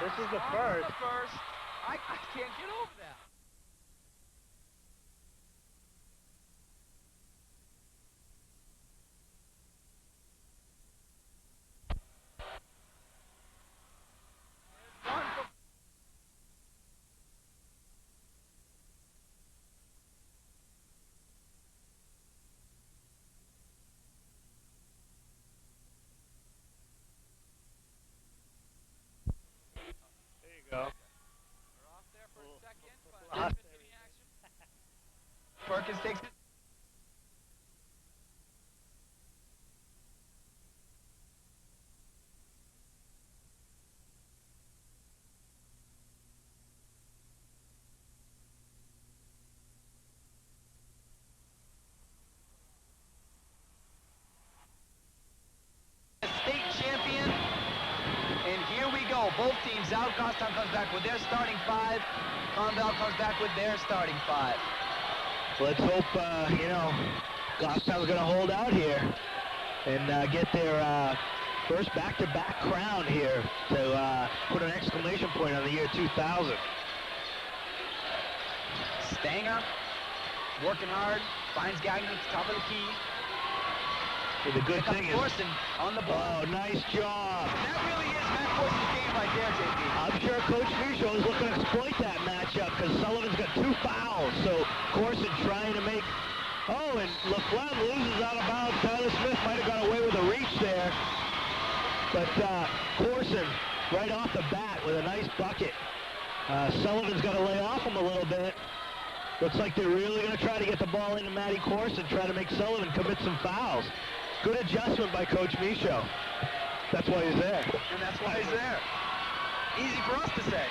This is the first. I can't get over that. Go. We're off there for a second, but the action. Perkins takes it. State champion. And here we go. Both teams out. Goffstown comes back with their starting 5. Con-Val comes back with their starting 5. Let's hope, Goffstown's going to hold out here and get their first back-to-back crown here to put an exclamation point on the year 2000. Stanger working hard. Finds Gagnon at the top of the key. The good thing is, Corson on the ball. oh, nice job. That really is Matt Corson's game right there, JP. I'm sure Coach Michaud is looking to exploit that matchup because Sullivan's got 2 fouls. So Corson trying to make, oh, and LaFlemme loses out of bounds. Tyler Smith might have got away with a reach there. But Corson right off the bat with a nice bucket. Sullivan's got to lay off him a little bit. Looks like they're really going to try to get the ball into Matty Corson, try to make Sullivan commit some fouls. Good adjustment by Coach Michaud. That's why he's there. And that's why he's there. Easy for us to say.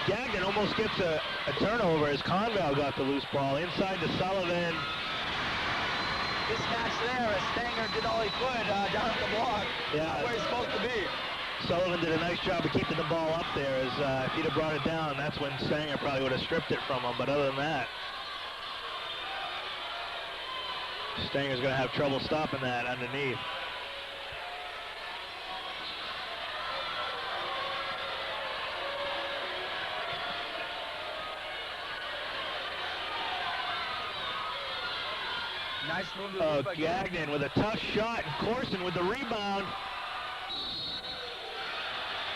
Gagnon almost gets a turnover as Con-Val got the loose ball inside to Sullivan. This match there, as Stanger did all he could down at the block. Yeah. Where he's supposed to be. Sullivan did a nice job of keeping the ball up there. As if he'd have brought it down, that's when Stanger probably would have stripped it from him. But other than that, Stanger's going to have trouble stopping that underneath. Nice move to Oh, the Gagnon with a tough shot, and Corson with the rebound.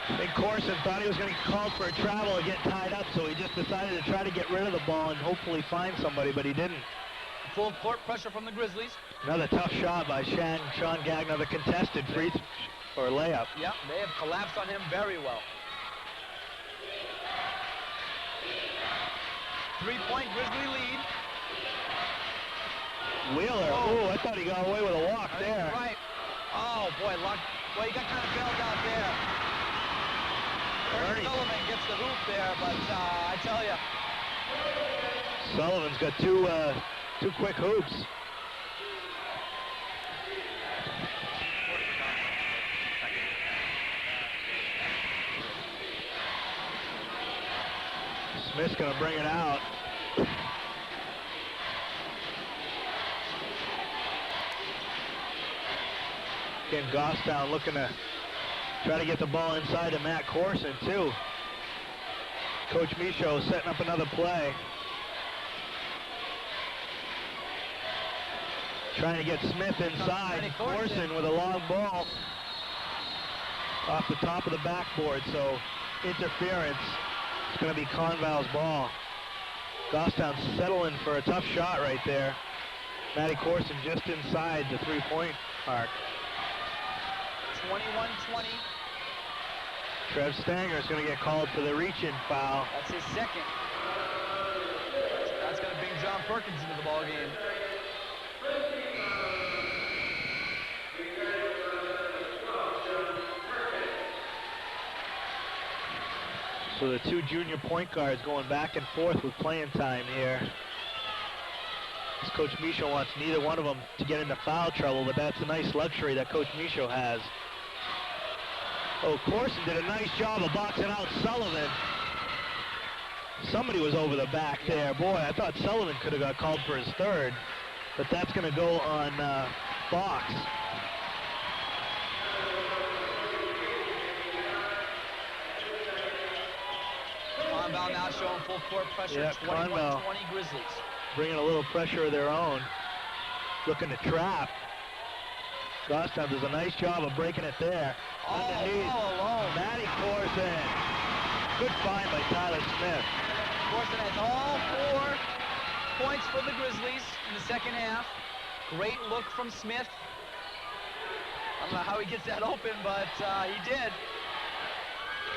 I think Corson thought he was going to get called for a travel or get tied up, so he just decided to try to get rid of the ball and hopefully find somebody, but he didn't. Full court pressure from the Grizzlies. Another tough shot by Sean Gagnon, another contested free or layup. Yep, they have collapsed on him very well. 3-point Grizzly lead. Wheeler, oh, I thought he got away with a walk there. Right. Oh, boy, well, he got kind of bailed out there. Ernie Sullivan gets the hoop there, but I tell you. Sullivan's got two quick hoops. Smith's going to bring it out. Again, Goffstown looking to try to get the ball inside to Matt Corson, too. Coach Michaud setting up another play. Trying to get Smith inside. Corson with a long ball off the top of the backboard, so interference. It's going to be Con-Val's ball. Goffstown settling for a tough shot right there. Matty Corson just inside the 3-point mark. 21-20. Trev Stanger is going to get called for the reach-in foul. That's his second. That's going to bring John Perkins into the ball game. So the two junior point guards going back and forth with playing time here. As Coach Michaud wants neither one of them to get into foul trouble, but that's a nice luxury that Coach Michaud has. Oh, Corson did a nice job of boxing out Sullivan. Somebody was over the back there. Boy, I thought Sullivan could have got called for his third, but that's going to go on Fox. Con-Val now showing full court pressure. Yeah, 21-20 Grizzlies. Bringing a little pressure of their own. Looking to trap. Goffstown does a nice job of breaking it there. Underneath, all alone. Matty Corson. Good find by Tyler Smith. Corson has all 4 points for the Grizzlies in the second half. Great look from Smith. I don't know how he gets that open, but he did.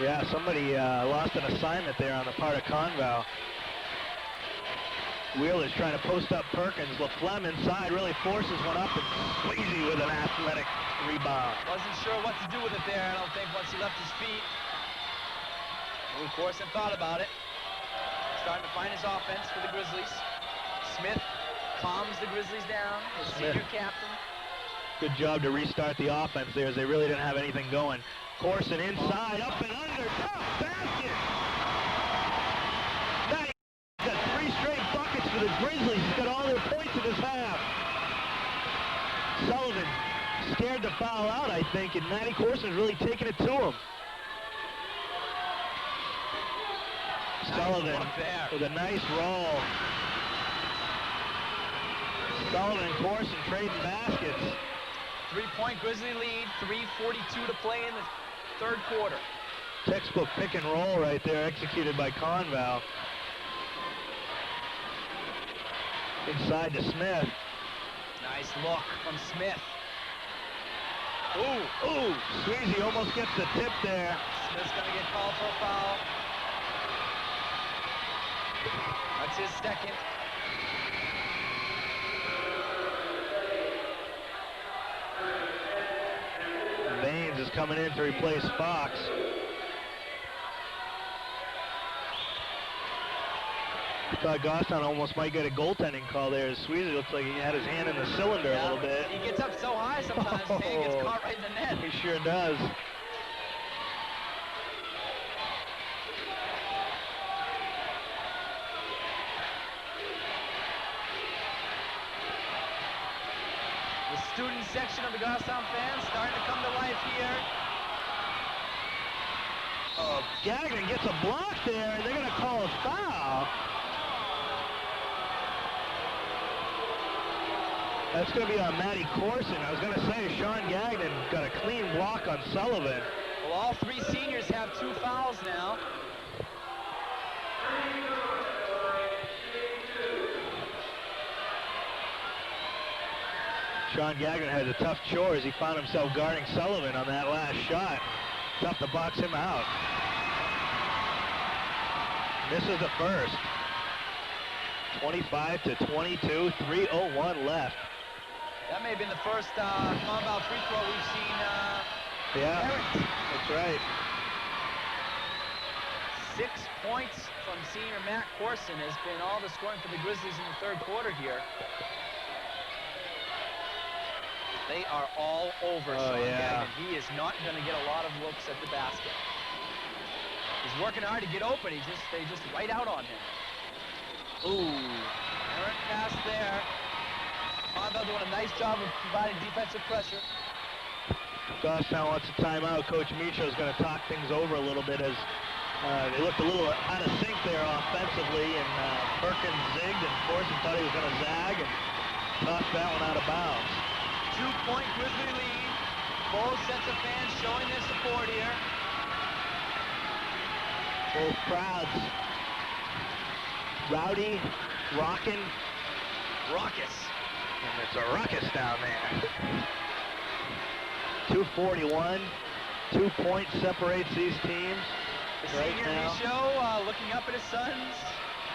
Yeah, somebody lost an assignment there on the part of Con-Val. Wheeler's trying to post up Perkins. LaFlemme inside really forces one up, and Squeezy with an athletic rebound. Wasn't sure what to do with it there, I don't think, once he left his feet. Well, Corson thought about it. Starting to find his offense for the Grizzlies. Smith calms the Grizzlies down, his senior captain. Good job to restart the offense there, as they really didn't have anything going. Corson inside, up and under, tough basket! Now he's got 3 straight buckets for the Grizzlies. He's got all their points in his half. Sullivan scared to foul out, I think, and Matty Corson's really taking it to him. Sullivan with a nice roll. Sullivan and Corson trading baskets. 3-point Grizzly lead, 3:42 to play in the third quarter. Textbook pick and roll right there, executed by Con-Val. Inside to Smith. Nice look from Smith. Ooh, Sweezy almost gets the tip there. Smith's gonna get called for a foul. That's his second. Baines is coming in to replace Fox. I thought Goffstown almost might get a goaltending call there. Sweezy looks like he had his hand in the cylinder a little bit. He gets up so high sometimes, his hand gets caught right in the net. He sure does. The student section of the Goffstown fans starting to come to life here. Oh, Gagnon gets a block there, and they're going to call a foul. That's going to be on Matty Corson. I was going to say Sean Gagnon got a clean block on Sullivan. Well, all three seniors have 2 fouls now. Sean Gagnon has a tough chore as he found himself guarding Sullivan on that last shot. Tough to box him out. Misses the first. 25-22, 3:01 left. That may have been the first Con-Val free throw we've seen. Yeah, that's right. 6 points from senior Matt Corson has been all the scoring for the Grizzlies in the third quarter here. They are all over Sean Gagnon. He is not going to get a lot of looks at the basket. He's working hard to get open. They just right out on him. Ooh, errant pass there. Con-Val doing a nice job of providing defensive pressure. Goffstown wants a timeout. Coach Micho is going to talk things over a little bit as they looked a little out of sync there offensively, and Perkins zigged, and Corson thought he was going to zag and tossed that one out of bounds. 2-point Grizzly lead. Both sets of fans showing their support here. Both crowds rowdy, rocking, Raucous. and it's a ruckus down there. 2:41, 2 points separates these teams The right senior now. Micho looking up at his sons.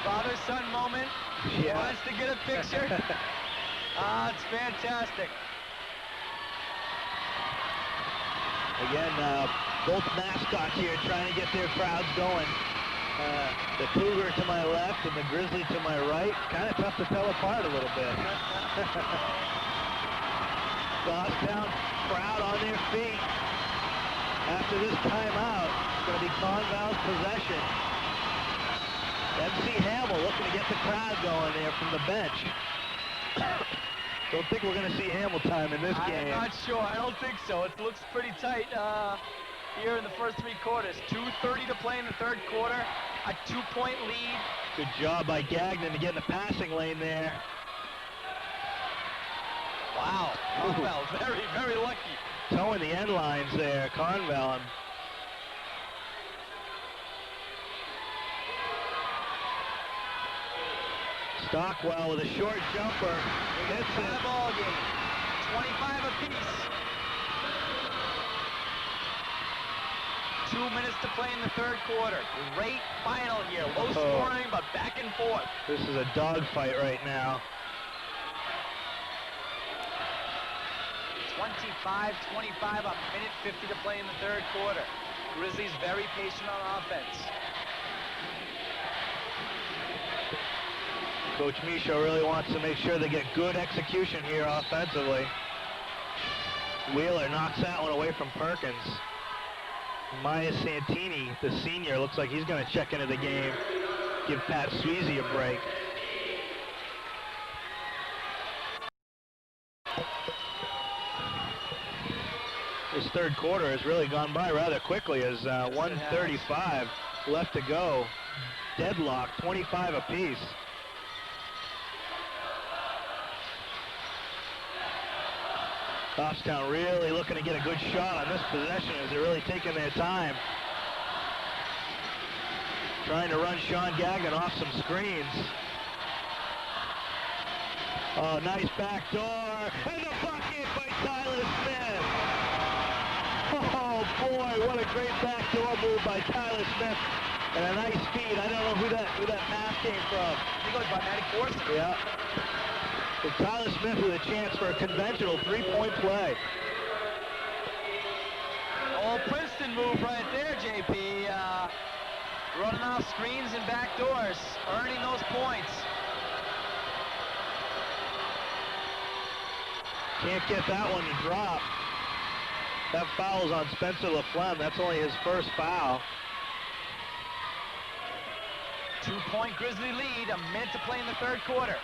Father-son moment. Yeah. Wants to get a picture. It's fantastic. Again, both mascots here trying to get their crowds going. The Cougar to my left and the Grizzly to my right. Kind of tough to tell apart a little bit. Goffstown crowd on their feet. After this timeout, it's going to be Con-Val's possession. MC Hamill looking to get the crowd going there from the bench. Don't think we're going to see Hamill time in this game. I'm not sure. I don't think so. It looks pretty tight here in the first 3 quarters. 2:30 to play in the third quarter. A 2-point lead. Good job by Gagnon to get in the passing lane there. Wow. Con-Val very, very lucky. Towing the end lines there, Con-Val. Stockwell with a short jumper. Hits it. Ball game. 25 apiece. 2 minutes to play in the third quarter. Great final here. Low scoring, but back and forth. This is a dogfight right now. 25-25, a minute 50 to play in the third quarter. Grizzlies very patient on offense. Coach Micho really wants to make sure they get good execution here offensively. Wheeler knocks that one away from Perkins. Maya Santini, the senior, looks like he's going to check into the game, give Pat Sweezy a break. This third quarter has really gone by rather quickly as 1:35 left to go. Deadlock, 25 apiece. Goffstown really looking to get a good shot on this possession as they're really taking their time. Trying to run Sean Gagnon off some screens. Oh, nice back door. And the bucket by Tyler Smith. Oh boy, what a great back door move by Tyler Smith. And a nice speed. I don't know who that pass came from. I think it was by Matty Corson. Yeah. So Tyler Smith with a chance for a conventional three-point play. Oh, Princeton move right there, JP. Running off screens and back doors, earning those points. Can't get that one to drop. That foul's on Spencer LaFlemme. That's only his first foul. 2-point Grizzly lead, a minute to play in the third quarter.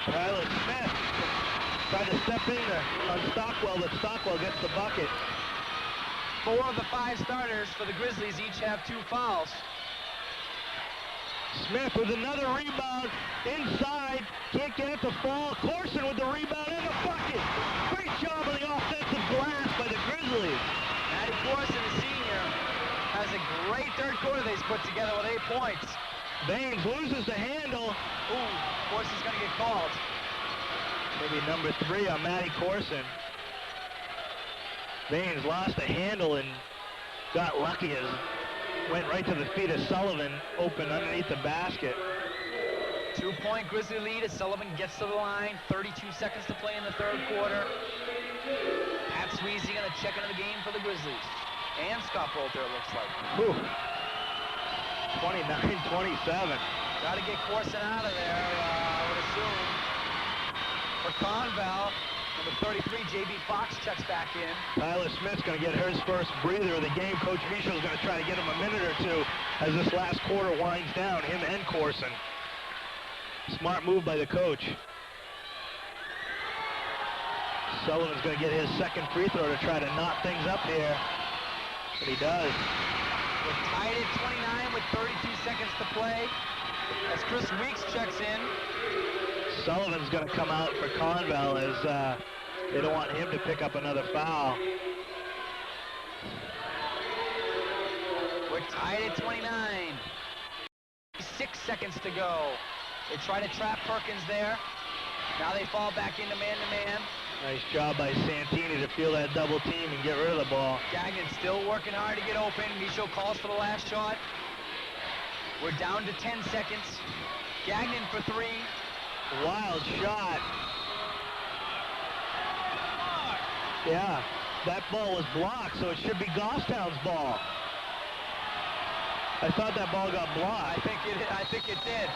Tyler Smith tried to step in there on Stockwell, but Stockwell gets the bucket. 4 of the 5 starters for the Grizzlies each have 2 fouls. Smith with another rebound inside, can't get it to fall. Corson with the rebound and the bucket. Great job on the offensive glass by the Grizzlies. Matty Corson, the senior, has a great third quarter they've put together with 8 points. Baines loses the handle. Ooh, Corson's gonna get called. Maybe number 3 on Matty Corson. Baines lost the handle and got lucky as went right to the feet of Sullivan, open underneath the basket. 2-point Grizzly lead as Sullivan gets to the line. 32 seconds to play in the third quarter. Pat Sweezy gonna check into the game for the Grizzlies. And Scott Bolter, it looks like. Whew. 29-27. Gotta get Corson out of there, I would assume. For Con-Val, number 33, JB Fox checks back in. Tyler Smith's going to get his first breather of the game. Coach Michel's going to try to get him a minute or two as this last quarter winds down, him and Corson. Smart move by the coach. Sullivan's going to get his second free throw to try to knot things up here. And he does. We're tied at 29 with 32 seconds to play as Chris Weeks checks in. Sullivan's going to come out for Con-Val as they don't want him to pick up another foul. We're tied at 29. 6 seconds to go. They try to trap Perkins there. Now they fall back into man-to-man. Nice job by Santini to feel that double team and get rid of the ball. Gagnon still working hard to get open. Michaud calls for the last shot. We're down to 10 seconds. Gagnon for 3. Wild shot. Yeah, that ball was blocked, so it should be Goffstown's ball. I thought that ball got blocked. I think it did.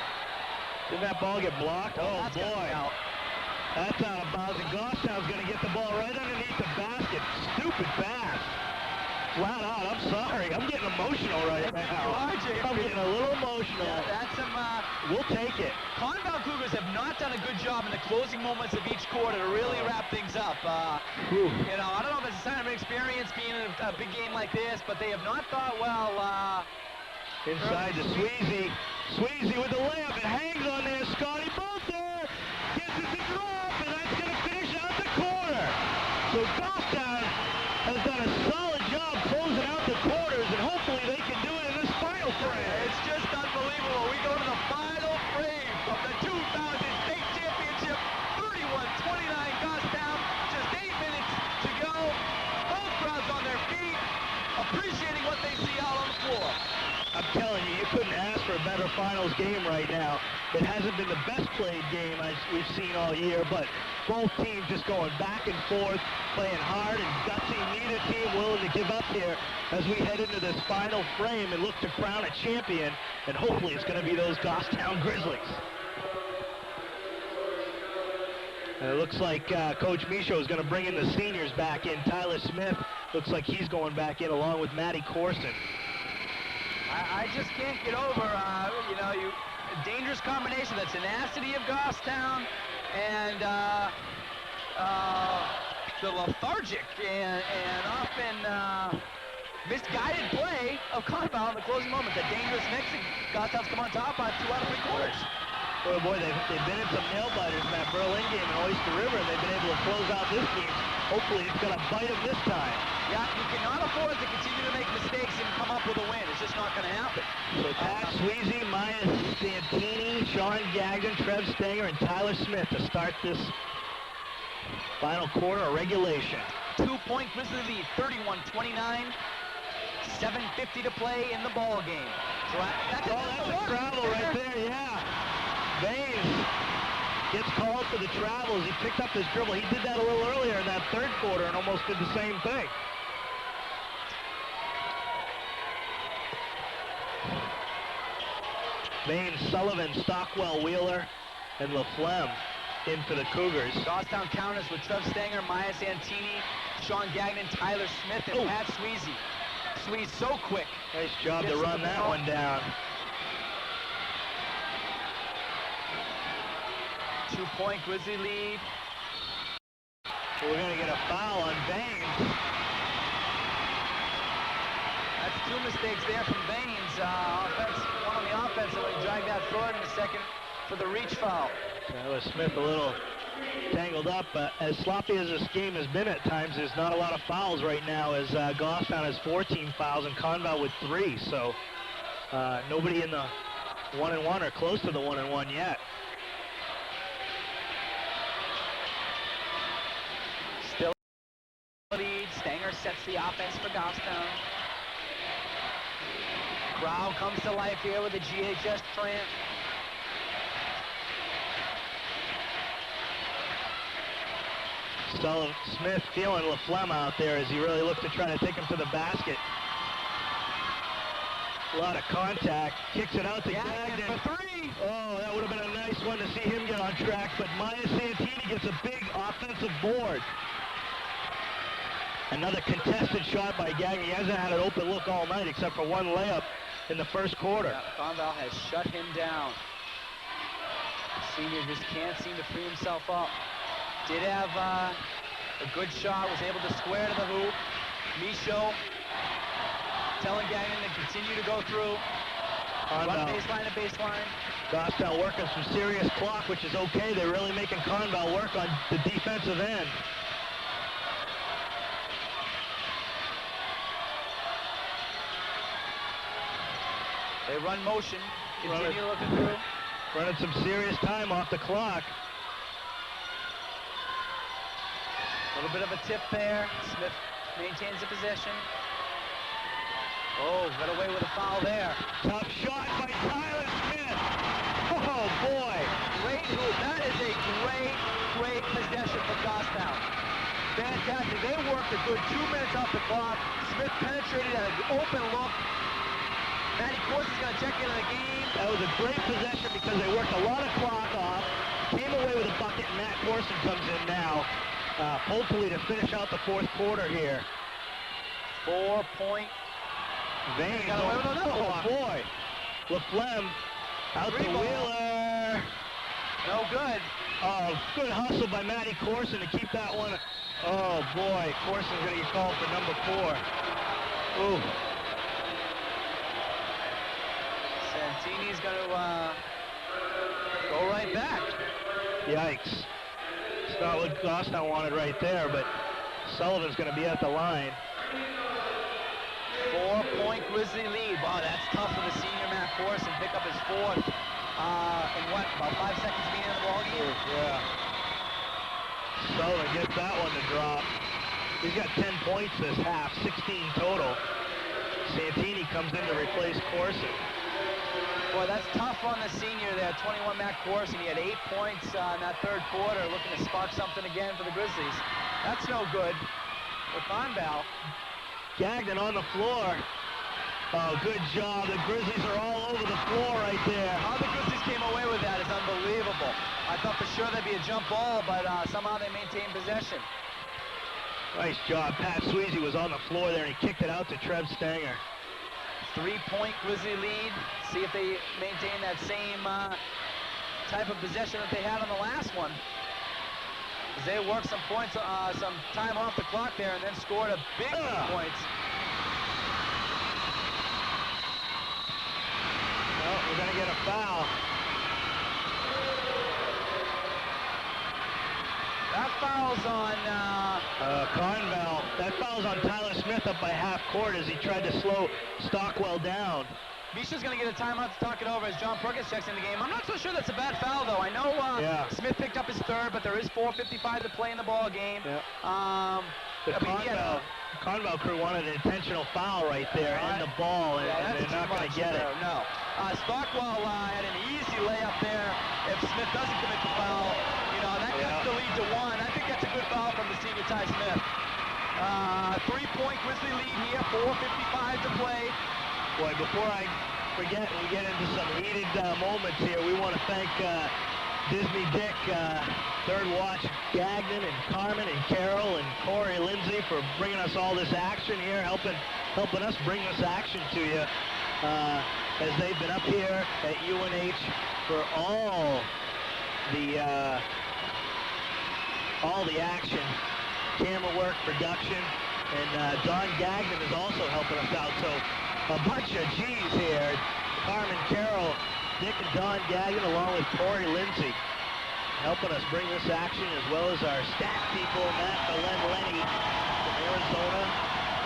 Did that ball get blocked? Oh, That's boy. out. That's out of bounds, and Goffstown's going to get the ball right underneath the basket. Stupid pass. Flat out, I'm sorry. I'm getting emotional right now. You are, JP. I'm getting a little emotional. Yeah, that's some... We'll take it. Con-Val Cougars have not done a good job in the closing moments of each quarter to really wrap things up. You know, I don't know if it's a sign of experience being in a big game like this, but they have not thought well. Inside to Sweezy. Sweezy with the layup. It hangs on there. Scotty Bolter gets it to drop, and that's going to finish out the quarter. So Goffstown has done a solid job closing out the quarters, and hopefully they can do it in this final frame. It's just unbelievable. We go to the final frame of the 2000 state championship. 31-29 Goffstown. Just 8 minutes to go. Both crowds on their feet, appreciating what they see out on the floor. I'm telling you, you couldn't ask for a better finals game right now. It hasn't been the best played game we've seen all year, but both teams just going back and forth, playing hard and gutsy. Neither team willing to give up here as we head into this final frame and look to crown a champion, and hopefully it's going to be those Goffstown Grizzlies. And it looks like Coach Michaud is going to bring in the seniors back in. Tyler Smith looks like he's going back in along with Matty Corson. I just can't get over, you know, a dangerous combination. That tenacity of Goffstown and the lethargic and often misguided play of Con-Val in the closing moment. The dangerous mix, and Goffstown's come on top by 2 out of 3 quarters. Oh boy, they've been in some nail-biters in that Berlin game in Oyster River, and they've been able to close out this game. Hopefully it's going to bite them this time. Yeah, you cannot afford to continue to make mistakes and come up with a win. It's just not going to happen. So Pat Sweezy, Maya Santini, Sean Gagnon, Trev Stanger, and Tyler Smith to start this final quarter of regulation. 2-point Grizzly lead, 31-29. 7:50 to play in the ball game. So that's a travel right there, yeah. Baines gets called for the travel as he picked up his dribble. He did that a little earlier in that third quarter and almost did the same thing. Baines, Sullivan, Stockwell, Wheeler, and LaFlemme in for the Cougars. Goffstown counters with Trev Stanger, Maya Santini, Sean Gagnon, Tyler Smith, and Pat Sweezy. Sweezy so quick. Nice job to run that one down. 2-point Grizzly lead. We're going to get a foul on Baines. That's 2 mistakes there from Baines. One on the offensive when he dragged that forward, and the second for the reach foul. Tyler Smith a little tangled up, but as sloppy as this game has been at times, there's not a lot of fouls right now as Goffstown has 14 fouls and Con-Val with 3, so nobody in the 1-and-1 or close to the 1-and-1 yet. Still lead. Stanger sets the offense for Goffstown. Crowd comes to life here with the GHS triumph. Sullivan Smith feeling LaFlemme out there as he really looked to try to take him to the basket. A lot of contact. Kicks it out to Gagnon. For 3. Oh, that would have been a nice one to see him get on track, but Maya Santini gets a big offensive board. Another contested shot by Gagnon. He hasn't had an open look all night except for one layup in the first quarter. Yeah, Con-Val has shut him down. The senior just can't seem to free himself up. Did have a good shot, was able to square to the hoop. Michaud telling Gagnon to continue to go through. Run baseline to baseline. Goffstown working some serious clock, which is okay. They're really making Con-Val work on the defensive end. They run motion, continue looking through. Running some serious time off the clock. A little bit of a tip there. Smith maintains the possession. Oh, got away with a foul there. Tough shot by Tyler Smith. Oh, boy. Great move. That is a great possession for Goffstown. Fantastic. They worked a good 2 minutes off the clock. Smith penetrated at an open look. Matty Corson's going to check into the game. That was a great possession because they worked a lot of clock off. Came away with a bucket, and Matt Corson comes in now. Hopefully to finish out the fourth quarter here. 4-point. Baines. Oh, boy. LaFlemme out to Wheeler. No good. Oh, good hustle by Matty Corson to keep that one. Oh, boy. Corson's going to get called for number 4. Ooh. Santini's going to go right back. Yikes. It's not what Goffstown wanted right there, but Sullivan's going to be at the line. 4-point Grizzly lead. Wow, that's tough for the senior Matt Corson. Pick up his 4th in what, about 5 seconds being in the ball game? Yeah. Sullivan gets that one to drop. He's got 10 points this half, 16 total. Santini comes in to replace Corson. Boy, that's tough on the senior there, 21 Matt Corson. He had 8 points in that third quarter, looking to spark something again for the Grizzlies. That's no good for Con-Val. Gagnon on the floor. Oh, good job. The Grizzlies are all over the floor right there. How the Grizzlies came away with that is unbelievable. I thought for sure there'd be a jump ball, but somehow they maintained possession. Nice job. Pat Sweezy was on the floor there, and he kicked it out to Trev Stanger. 3-point Grizzly lead. See if they maintain that same type of possession that they had on the last one. As they worked some points, some time off the clock there, and then scored a big points. Well, we're going to get a foul. fouls on... Con-Val. That foul's on Tyler Smith up by half court as he tried to slow Stockwell down. Misha's going to get a timeout to talk it over as John Perkins checks in the game. I'm not so sure that's a bad foul, though. I know Smith picked up his third, but there is 4:55 to play in the ball game. Yeah. The Con-Val crew wanted an intentional foul right there in the ball, and they're not going to get it. No. Stockwell had an easy layup there. If Smith doesn't commit the foul, that cuts the lead to 1. I think that's a good foul from the senior Ty Smith. 3-point Grizzly lead here, 4:55 to play. Boy, before I forget, we get into some heated moments here. We want to thank Disney Dick, Third Watch, Gagnon, and Carmen, and Carol, and Corey Lindsay for bringing us all this action here, helping us bring this action to you as they've been up here at UNH for all the action, camera work, production, and Don Gagnon is also helping us out. So a bunch of G's here. Carmen, Carol, Dick and Don Gagnon, along with Corey Lindsay, helping us bring this action, as well as our staff people, Matt Lenny from Arizona,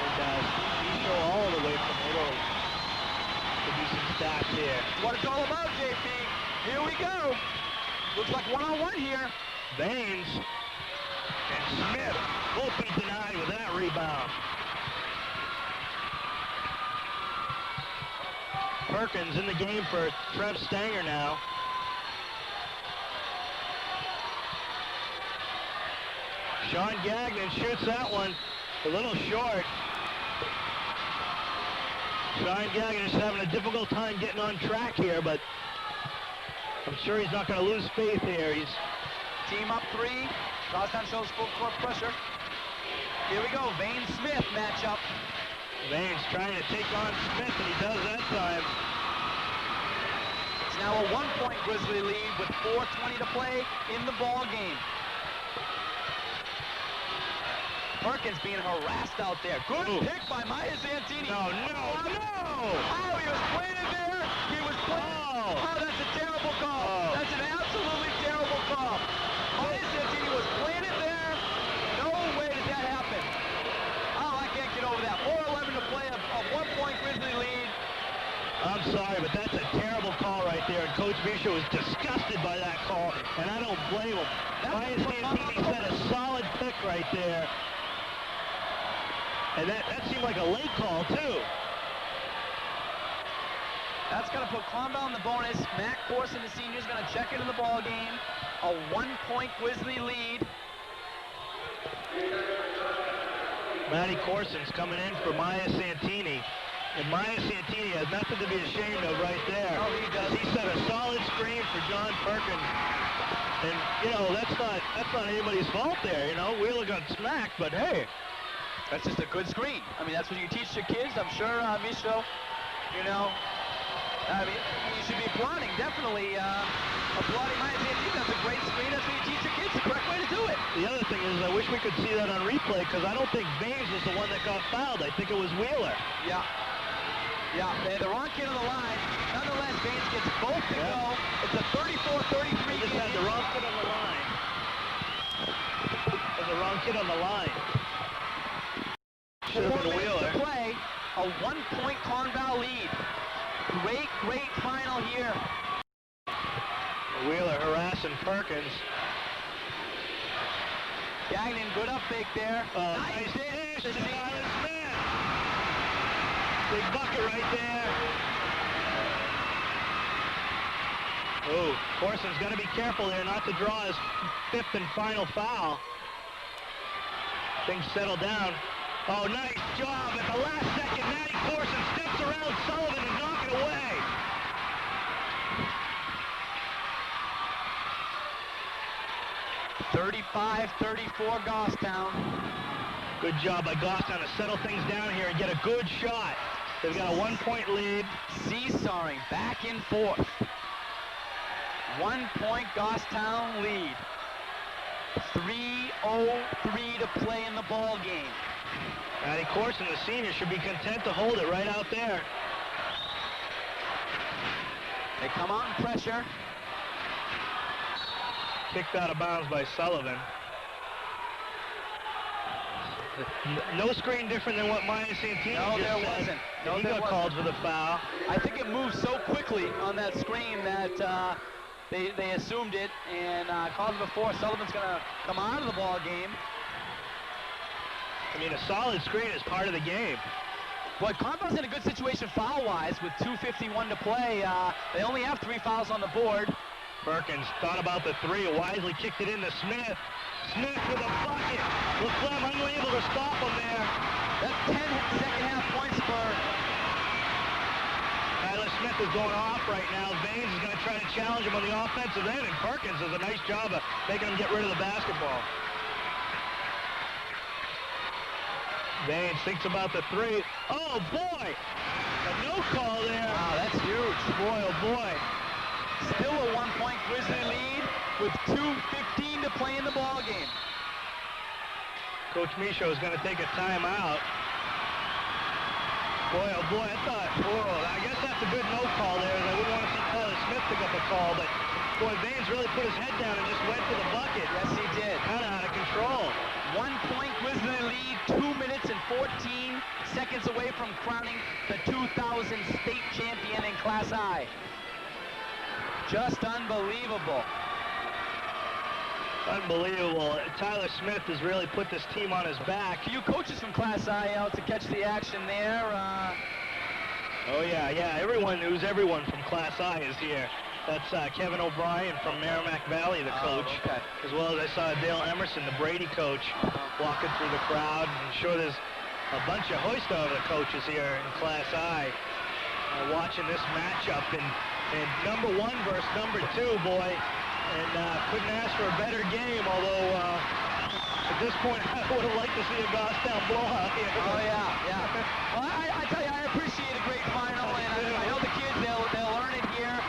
and Steve Bisho all the way from Italy to do some stats here. What it's all about, JP. Here we go. Looks like one-on-one here. Baines and Smith both be denied with that rebound. Perkins in the game for Trev Stanger now. Sean Gagnon shoots that one a little short. Sean Gagnon is having a difficult time getting on track here, but I'm sure he's not going to lose faith here. He's team up 3. Goffstown shows full court pressure. Here we go, Baines-Smith matchup. Baines trying to take on Smith, and he does that time. It's now a 1-point Grizzly lead with 4:20 to play in the ball game. Perkins being harassed out there. Good pick by Maya Santini. No. Oh, he was planted there. He was planted. Oh, that's a terrible call. Oh. That's an absolutely terrible call. Maya Santini was planted there. No way did that happen. Oh, I can't get over that. 4:11 to play, a 1-point Grizzly lead. I'm sorry, but that's a terrible call right there, and Coach Bisho was disgusted by that call, and I don't blame him. Maya Santini set a solid pick right there. And that seemed like a late call, too. That's going to put Con-Val in the bonus. Matt Corson, the senior, is going to check into the ball game. A 1-point Grizzly lead. Matty Corson's coming in for Maya Santini. And Maya Santini has nothing to be ashamed of right there. Oh, he does. He set a solid screen for John Perkins. And, that's not anybody's fault there, Wheeler got smacked, but hey. That's just a good screen. I mean, that's what you teach your kids. I'm sure, Micho, you should be applauding, definitely. Applauding Maya Santini. That's a great screen. That's what you teach your kids. The correct way to do it. The other thing is, I wish we could see that on replay, because I don't think Baines was the one that got fouled. I think it was Wheeler. Yeah, they're the wrong kid on the line. Nonetheless, Baines gets both to go. It's a 34-33 game. He just had the wrong kid on the line. The wrong kid on the line. Should have been Wheeler. To play, a 1-point Con-Val lead. Great final here. Wheeler harassing Perkins. Gagnon, good up fake there. Nice dish to Tyler Smith. Big bucket right there. Oh, Corson's got to be careful there not to draw his 5th and final foul. Things settle down. Oh, nice job. At the last second, Matty Corson steps around Sullivan and knock it away. (35-34) Goffstown. Good job by Goffstown to settle things down here and get a good shot. They've got a 1-point lead. Seesawing back and forth. 1-point Goffstown lead. 3:03 to play in the ball game. Matty Corson, the senior, should be content to hold it right out there. They come out in pressure. Kicked out of bounds by Sullivan. No screen different than what Maya Santini No, just there said. wasn't. No, he there got wasn't. called for the foul. I think it moved so quickly on that screen that they assumed it and called it before. Sullivan's going to come out of the ball game. I mean, a solid screen is part of the game. But Con-Val's in a good situation foul-wise with 2:51 to play. They only have 3 fouls on the board. Perkins thought about the 3, wisely kicked it into Smith. Smith with a bucket. LaFlemme unable to stop him there. That's 10 second-half points for... Tyler Smith is going off right now. Vanes is going to try to challenge him on the offensive end, and Perkins does a nice job of making him get rid of the basketball. Vanes thinks about the 3. Oh, boy! A no call there. Wow, that's huge. Boy, oh, boy. Still a 1-point Grizzly lead with 2:15 to play in the ball game. Coach Michaud is going to take a timeout. Boy, oh boy, I guess that's a good no call there. I wouldn't want to see Tyler Smith pick up a call, but boy, Vanes really put his head down and just went to the bucket. Yes, he did. Kind of out of control. 1-point Grizzly lead, 2 minutes and 14 seconds away from crowning the 2000 state champion in Class I. Just unbelievable. Unbelievable. Tyler Smith has really put this team on his back. A few coaches from Class I out to catch the action there. Oh yeah, everyone from Class I is here. That's Kevin O'Brien from Merrimack Valley, the coach. Okay. As well as I saw Dale Emerson, the Brady coach, walking through the crowd. I'm sure there's a bunch of Hoystover coaches here in Class I watching this matchup. And number 1 versus number 2, boy. And couldn't ask for a better game, although at this point I would have liked to see a Goffstown blowout here. Oh yeah. Well, I tell you, I appreciate a great final, and I know the kids, they'll learn it here.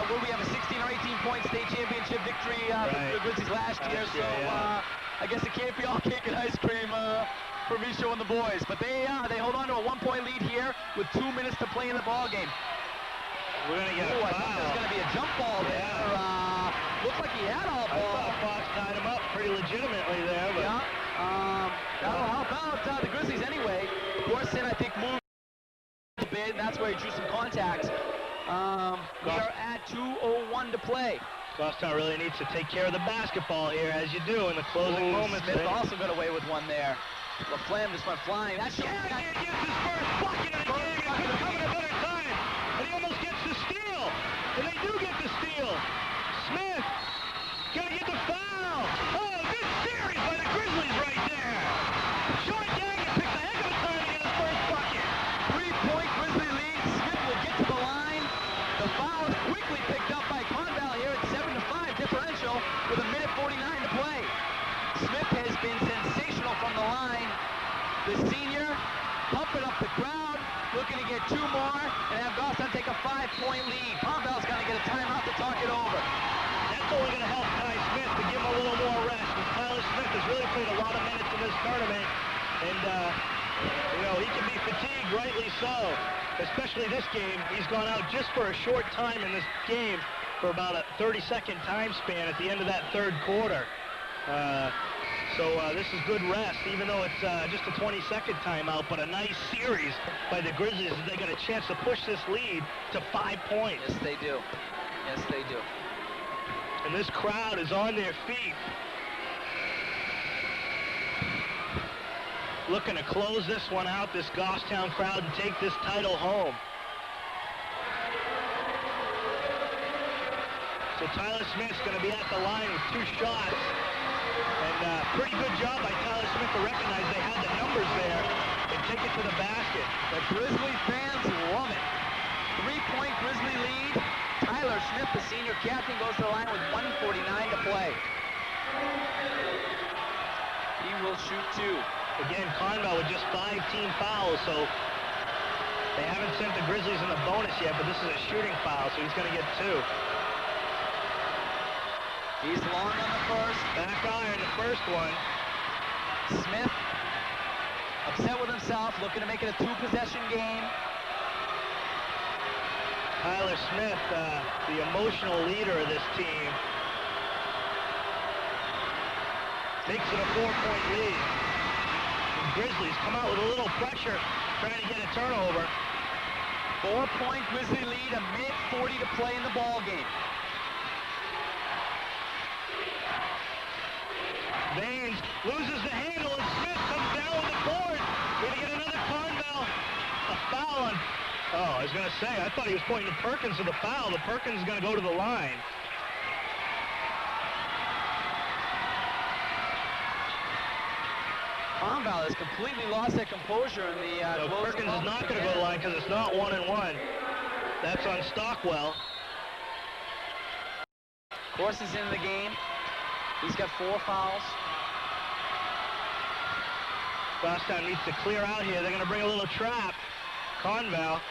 Where we have a 16 or 18-point state championship victory for the Grizzlies last year, so I guess it can't be all cake and ice cream for Michaud and the boys. But they hold on to a 1-point lead here with 2 minutes to play in the ball game. We're going to get a foul. I thought there was going to be a jump ball there. Looks like he had all ball. I thought Fox tied him up pretty legitimately there. But that'll help out the Grizzlies anyway. Gorson, I think, moved a bit, and that's where he drew some contacts. We are at 2:01 to play. Goffstown really needs to take care of the basketball here, as you do in the closing moments. Smith also got away with one there. LaFlemme just went flying. That gets his first bucket of the game. It couldn't come at a better time. And he almost gets the steal. And they do get the steal. Smith gonna get the foul. Oh, good series by the Grizzlies right there. Sean Gagnon picks a heck of a time to get his first bucket. 3-point Grizzly lead. Smith will get to the line. The foul is quickly picked up by Con-Val here at 7-5 differential with 1:49 to play. Smith has been sensational from the line. The senior pumping up the crowd, looking to get 2 more and have Goffstown take a 5-point lead. Con-Val's going to get a timeout to talk it over. That's only going to help Ty Smith to give him a little more rest. And Tyler Smith has really played a lot of minutes in this tournament. And, he can be fatigued, rightly so. Especially this game. He's gone out just for a short time in this game for about a 30-second time span at the end of that 3rd quarter. So this is good rest, even though it's just a 20-second timeout, but a nice series by the Grizzlies as they got a chance to push this lead to 5 points. Yes, they do. Yes, they do. And this crowd is on their feet. Looking to close this one out, this Goffstown crowd, and take this title home. So Tyler Smith's going to be at the line with 2 shots. And pretty good job by Tyler Smith to recognize they had the numbers there and take it to the basket. The Grizzly fans love it. 3-point Grizzly lead. Tyler Smith, the senior captain, goes to the line with 1:49 to play. He will shoot 2. Again, Con-Val with just 5 team fouls, so they haven't sent the Grizzlies in the bonus yet, but this is a shooting foul, so he's going to get 2. He's long on the first. Back iron, the first one. Smith, upset with himself, looking to make it a 2-possession game. Tyler Smith, the emotional leader of this team, makes it a 4-point lead. Grizzlies come out with a little pressure, trying to get a turnover. 4-point Grizzly lead, a minute 40 to play in the ball game. Baines loses the handle, and Smith comes down with the board. We're gonna get another Con-Val. A foul on. Oh, I was gonna say, I thought he was pointing to Perkins for the foul, but Perkins is gonna go to the line. Con-Val has completely lost their composure in the So Perkins is not going to go to the line because it's not 1-1. That's on Stockwell. Corson's in the game. He's got 4 fouls. Goffstown needs to clear out here. They're going to bring a little trap. Con-Val,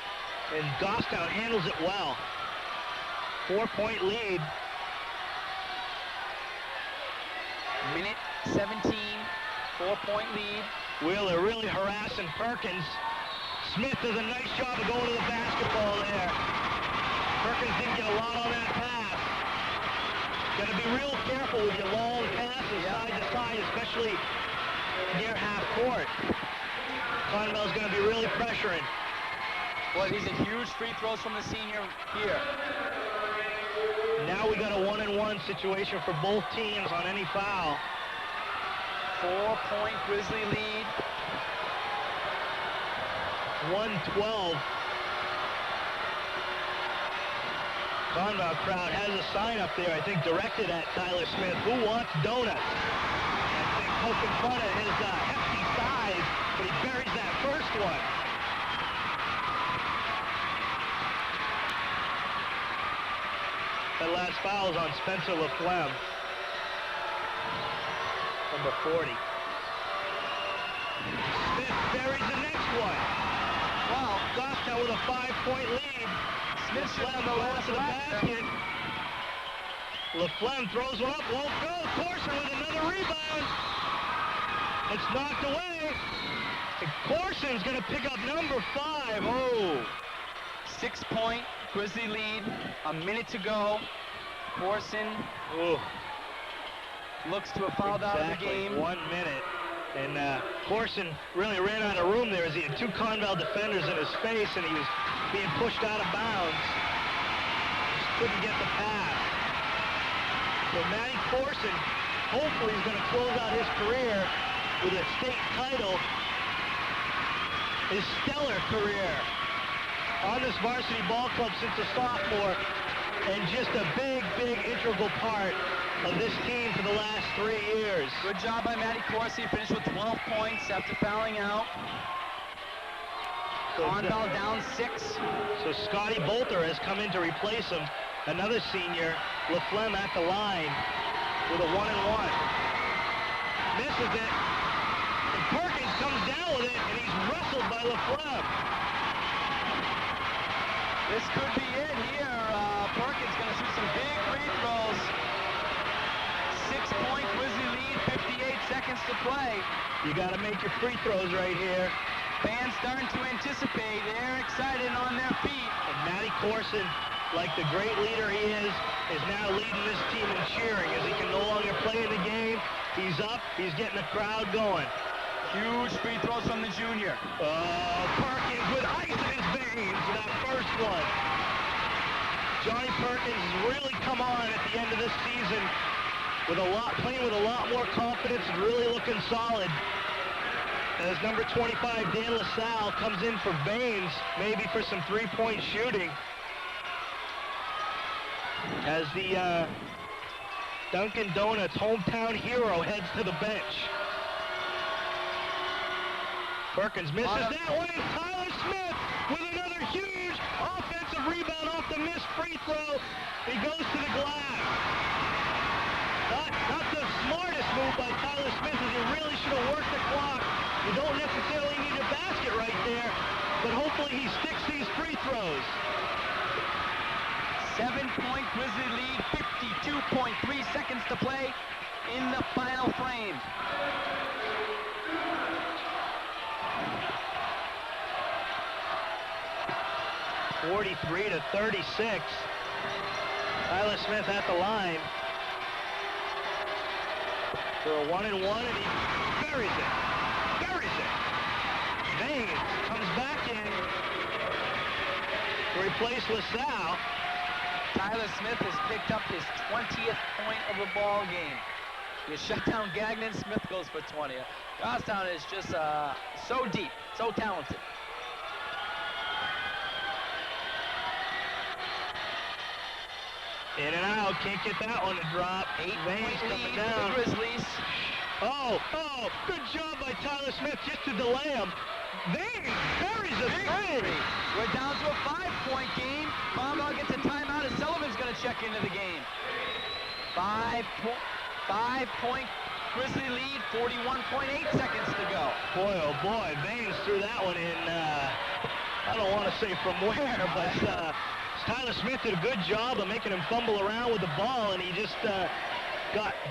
and Goffstown handles it well. 4-point lead. Minute 17. 4-point lead. Wheeler really harassing Perkins. Smith does a nice job of going to the basketball there. Perkins didn't get a lot on that pass. Got to be real careful with your long passes side to side, especially near half court. Con-Val's going to be really pressuring. Boy, these are huge free throws from the senior here. Now we got a 1-1 situation for both teams on any foul. 4-point Grizzly lead. 112. Con-Val crowd has a sign up there, I think, directed at Tyler Smith. Who wants donuts? I think poking fun at his hefty size, but he buries that first one. That last foul is on Spencer LaFlemme. Number 40. Smith buries the next one. Wow, Goffstown with a 5-point lead. Smith should have the last to the basket. LaFlemme throws one up, won't go. Corson with another rebound. It's knocked away. And Corson's going to pick up number 5. Oh. 6-point Grizzly lead. A minute to go. Corson. Ooh. Looks to have fouled out of the game. 1 minute. And Corson really ran out of room there as he had 2 Con-Val defenders in his face and he was being pushed out of bounds. Just couldn't get the pass. So Matty Corson hopefully is going to close out his career with a state title. His stellar career on this varsity ball club since a sophomore, and just a big, big integral part of this team for the last 3 years. Good job by Matty Corsi. He finished with 12 points after fouling out. Con-Val down 6. So Scotty Bolter has come in to replace him. Another senior, LaFlemme at the line with a 1-1. Misses it. And Perkins comes down with it, and he's wrestled by LaFlemme. This could be it here. Perkins going to shoot some big free throws. 6-point Grizzly lead, 58 seconds to play. You got to make your free throws right here. Fans starting to anticipate. They're excited on their feet. And Matty Corson, like the great leader he is now leading this team in cheering as he can no longer play in the game. He's up. He's getting the crowd going. Huge free throws from the junior. Perkins with ice in his veins for that first one. Johnny Perkins has really come on at the end of this season with playing with a lot more confidence and really looking solid. As number 25, Dan LaSalle, comes in for Baines, maybe for some three-point shooting. As the Dunkin' Donuts hometown hero heads to the bench. Perkins misses that one, and Tyler Smith with another huge offensive rebound off the missed free throw. He goes to the glass. Not the smartest move by Tyler Smith, as he really should have worked the clock. You don't necessarily need a basket right there, but hopefully he sticks these free throws. 7-point Grizzly lead, 52.3 seconds to play in the final frame. (43-36). Tyler Smith at the line for a 1-and-1, and he buries it. Baines comes back in to replace LaSalle. Tyler Smith has picked up his 20th point of the ball game. You shut down Gagnon, Smith goes for 20. Goffstown is just so deep, so talented. In and out, can't get that one to drop. 8-point lead for down. the Grizzlies. Oh, good job by Tyler Smith just to delay him. Baines buries a three. We're down to a 5-point game. Con-Val gets a timeout and Sullivan's going to check into the game. 5-point Grizzly lead, 41.8 seconds to go. Boy, oh boy, Baines threw that one in, I don't want to say from where, but Tyler Smith did a good job of making him fumble around with the ball, and he just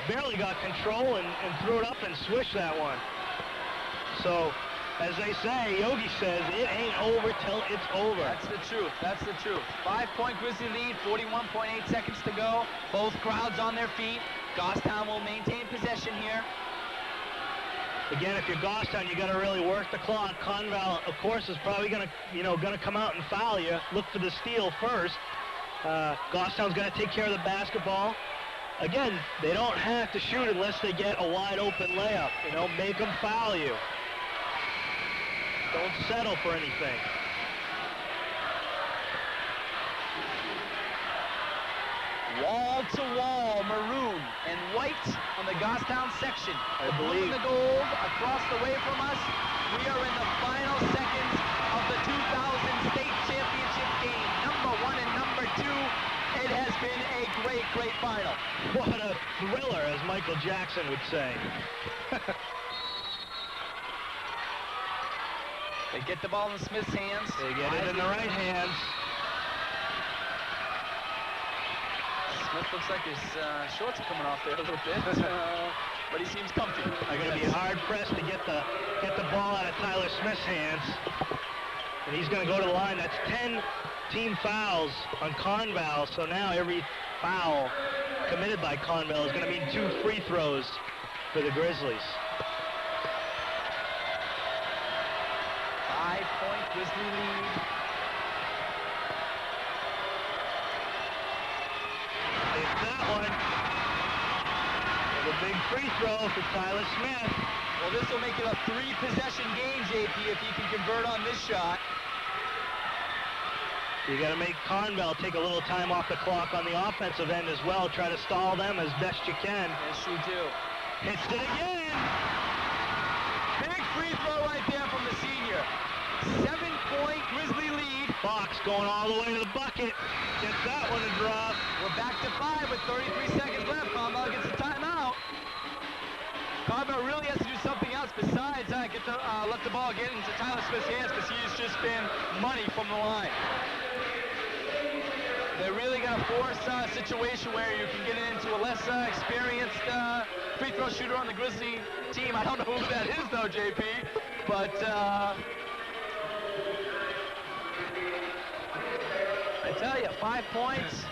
barely got control and threw it up and swished that one. So, as they say, Yogi says, it ain't over till it's over. That's the truth. That's the truth. 5-point Grizzly lead, 41.8 seconds to go. Both crowds on their feet. Goffstown will maintain possession here. Again, if you're Goffstown, you got to really work the clock. Con-Val, of course, is probably going to come out and foul you. Look for the steal first. Goffstown's going to take care of the basketball. Again, they don't have to shoot unless they get a wide open layup. Make them foul you. Don't settle for anything. Wall-to-wall, maroon and white on the Goffstown section. I The blue believe. and the gold across the way from us. We are in the final seconds of the 2000 state championship game. Number 1 and number 2. It has been a great, great final. What a thriller, as Michael Jackson would say. They get the ball in Smith's hands. They get it in the right hands. Smith looks like his shorts are coming off there a little bit, but he seems comfy. They're going to be hard pressed to get the ball out of Tyler Smith's hands, and he's going to go to the line. That's 10 team fouls on Con-Val. So now every foul committed by Con-Val is going to mean 2 free throws for the Grizzlies. 5-point Grizzly lead. It's that one. And a big free throw for Tyler Smith. Well, this will make it a 3-possession game, JP, if he can convert on this shot. You got to make Con-Val take a little time off the clock on the offensive end as well. Try to stall them as best you can. Yes, you do. Hits it again. Big free throw right there from the senior. 7-point Grizzly lead. Fox going all the way to the bucket. Gets that one to drop. We're back to 5 with 33 seconds left. Con-Val gets the timeout. Con-Val really has to do something else besides let the ball get into Tyler Smith's hands, because he's just been money from the line. They're really going to force a situation where you can get into a less experienced free throw shooter on the Grizzly team. I don't know who that is, though, JP, but I tell you, 5 points.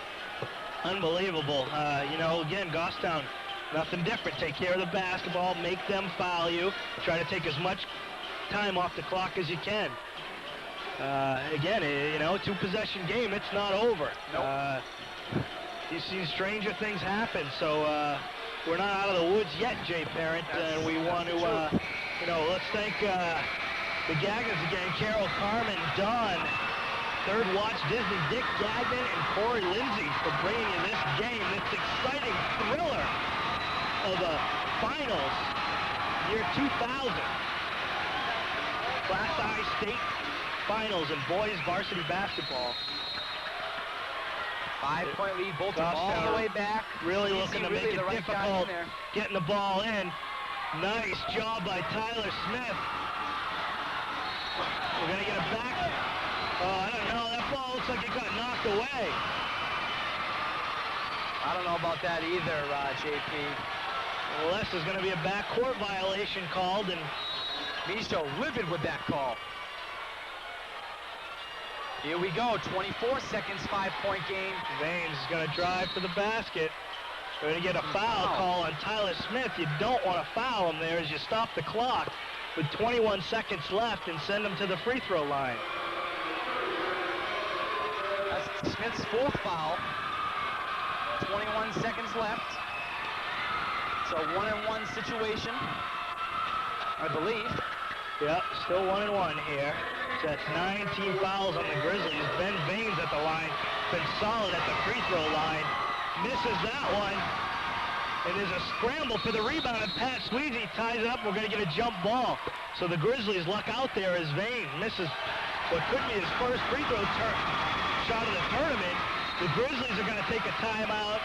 Unbelievable. Again, Goffstown, nothing different. Take care of the basketball, make them foul you, try to take as much time off the clock as you can. Again, 2-possession game, it's not over. Nope. You've seen stranger things happen, so we're not out of the woods yet, Jay Parent, and we want to, let's thank the Gagnons again, Carol, Carmen, Don, Third Watch Disney, Dick Gagnon, and Corey Lindsay for bringing you this game, this exciting thriller of the finals, year 2000. Class I state finals in boys varsity basketball. 5-point lead, Bolton all the way back. Really looking to make it the right guy difficult in there. getting the ball in. Nice job by Tyler Smith. We're going to get it back. I don't know. That ball looks like it got knocked away. I don't know about that either, JP. Unless there's going to be a backcourt violation called, and Micho livid with that call. Here we go, 24 seconds, 5-point game. Baines is going to drive to the basket. We're going to get a foul call on Tyler Smith. You don't want to foul him there as you stop the clock. with 21 seconds left and send them to the free throw line. That's Smith's fourth foul. 21 seconds left. It's a 1-and-1 situation, I believe. Yep, still 1-and-1 here. So that's 19 fouls on the Grizzlies. Ben Baines at the line, been solid at the free throw line. Misses that one. And there's a scramble for the rebound, and Pat Sweezy ties it up. We're going to get a jump ball. So the Grizzlies luck out there as Baines misses what could be his first free throw shot of the tournament. The Grizzlies are going to take a timeout.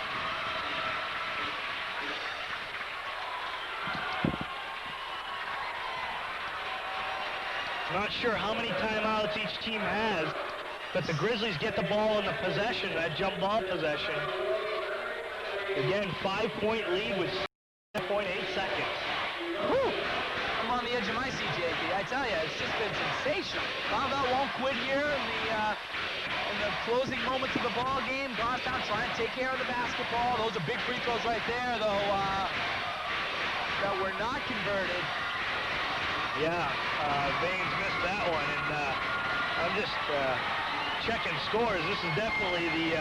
Not sure how many timeouts each team has, but the Grizzlies get the ball in the possession, that jump ball possession. Again, 5-point lead with 7.8 seconds. Whew. I'm on the edge of my seat, JP. I tell you, it's just been sensational. Con-Val won't quit here in the closing moments of the ball game. Goffstown trying to take care of the basketball. Those are big free throws right there, though, that were not converted. Yeah, Baines missed that one, and I'm just checking scores. This is definitely the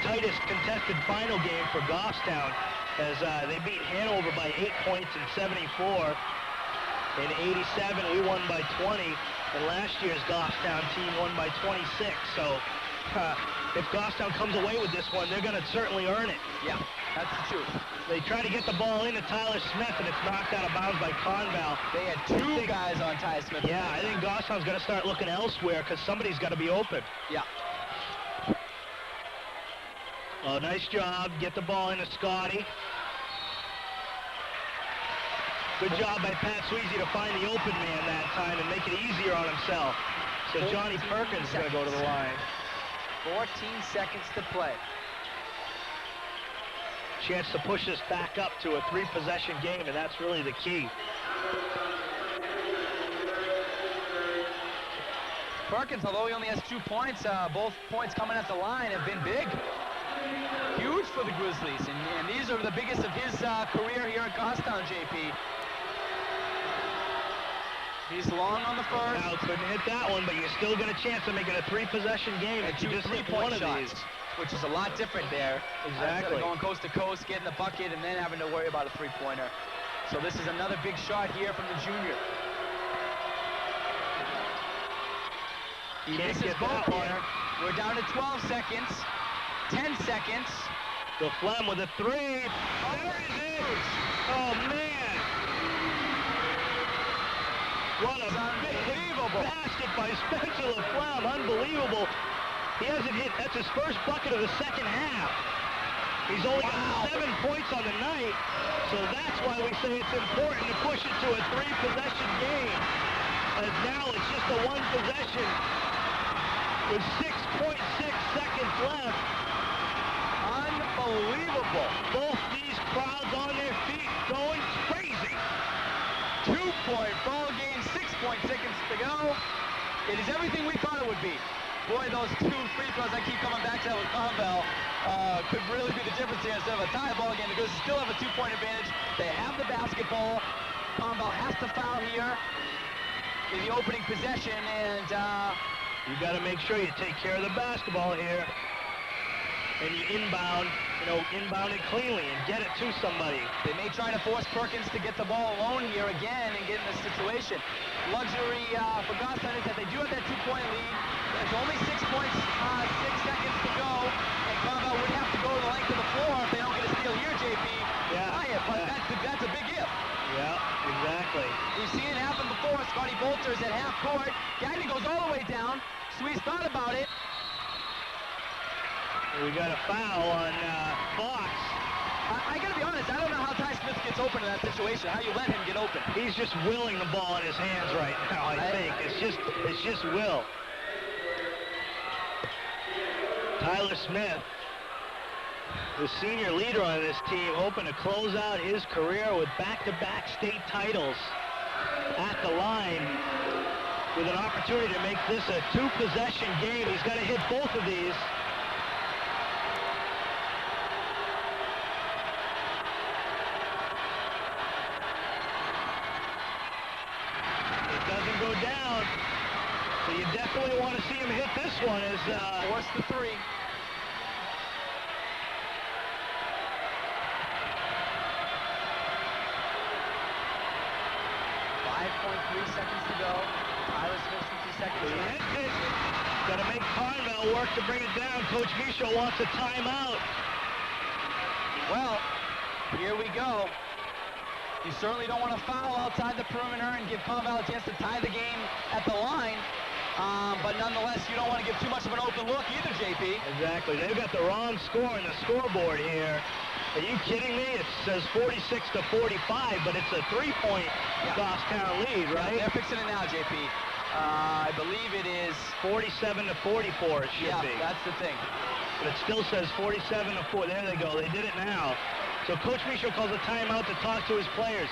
tightest contested final game for Goffstown, as they beat Hanover by 8 points in 74. In 87, we won by 20, and last year's Goffstown team won by 26. So if Goffstown comes away with this one, they're going to certainly earn it. Yeah, that's the truth. They try to get the ball into Tyler Smith, and it's knocked out of bounds by Con-Val. They had two guys on Tyler Smith. Yeah, I think Goffstown's going to start looking elsewhere because somebody's got to be open. Yeah. Oh, nice job. Get the ball into Scotty. Good job by Pat Sweezy to find the open man that time and make it easier on himself. So Johnny Perkins is going to go to the line. 14 seconds to play. Chance to push this back up to a 3-possession game, and that's really the key. Perkins, although he only has 2 points, both points coming at the line have been big. Huge for the Grizzlies, and these are the biggest of his career here at Goffstown, JP. He's long on the first. Now, couldn't hit that one, but you still get a chance of making a 3-possession game if you just hit one of these. Which is a lot different there. Exactly. Instead of going coast to coast, getting the bucket, and then having to worry about a 3-pointer. So this is another big shot here from the junior. He misses both here. We're down to 12 seconds. 10 seconds. The Flem with a 3. Oh, there it is. Oh, man. What a unbelievable basket by Spencer LaFlamme. Unbelievable. He hasn't hit. That's his first bucket of the second half. He's only got 7 points on the night. So that's why we say it's important to push it to a 3-possession game. As now it's just a 1 possession with 6.6 seconds left. Unbelievable. Both these crowds on their feet going crazy. 2-point ball game, 6.6 seconds to go. It is everything we thought it would be. Boy, those 2 free throws, I keep coming back to that with Con-Val, could really be the difference here. Instead of a tie ball game, the Grizzlies still have a 2-point advantage. They have the basketball. Con-Val has to foul here in the opening possession, and you got to make sure you take care of the basketball here. And you inbound it cleanly and get it to somebody. They may try to force Perkins to get the ball alone here again and get in this situation. Luxury for Goffstown is that they do have that 2-point lead. There's only 6 points, 6 seconds to go, and Con-Val would have to go to the length of the floor if they don't get a steal here, JP. Yeah. But that's a big if. Yeah, exactly. We've seen it happen before. Scotty Bolter's at half court. Gagnon goes all the way down. Sweet thought about it. We got a foul on Fox. I gotta be honest, I don't know how Ty Smith gets open in that situation, how you let him get open. He's just willing the ball in his hands right now, I think. It's just will. Tyler Smith, the senior leader on this team, hoping to close out his career with back-to-back state titles at the line with an opportunity to make this a 2-possession game. He's got to hit both of these. down. So you definitely want to see him hit this one as force the three. 5.3 seconds to go. Tyler Smith 60 seconds. Got to make Con-Val work to bring it down. Coach Michaud wants a timeout. Well, here we go. You certainly don't want to foul outside the perimeter and give Con-Val a chance to tie the game at the line. But nonetheless, you don't want to give too much of an open look either, JP. Exactly. They've got the wrong score on the scoreboard here. Are you kidding me? It says 46-45, but it's a three-point Goffstown lead, right? Yeah, they're fixing it now, JP. I believe it is 47-44. It should be. Yeah, that's the thing. But it still says 47-4. There they go. They did it now. So Coach Michaud calls a timeout to talk to his players.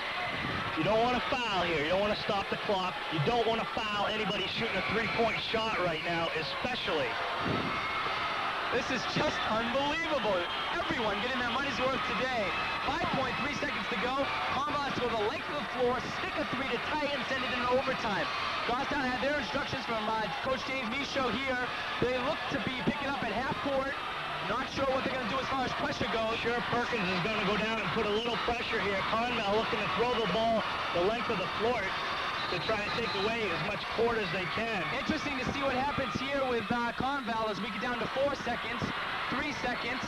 You don't want to foul here. You don't want to stop the clock. You don't want to foul anybody shooting a three-point shot right now, especially. This is just unbelievable. Everyone getting their money's worth today. 5.3 seconds to go. Con-Val has to go the length of the floor, stick a three to tie it and send it into overtime. Goffstown had their instructions from Coach James Michaud here. They look to be picking up at half court. Not sure what they're going to do as far as pressure goes. Sure, Perkins is going to go down and put a little pressure here. Con-Val looking to throw the ball the length of the floor to try and take away as much court as they can. Interesting to see what happens here with Con-Val as we get down to 4 seconds, 3 seconds.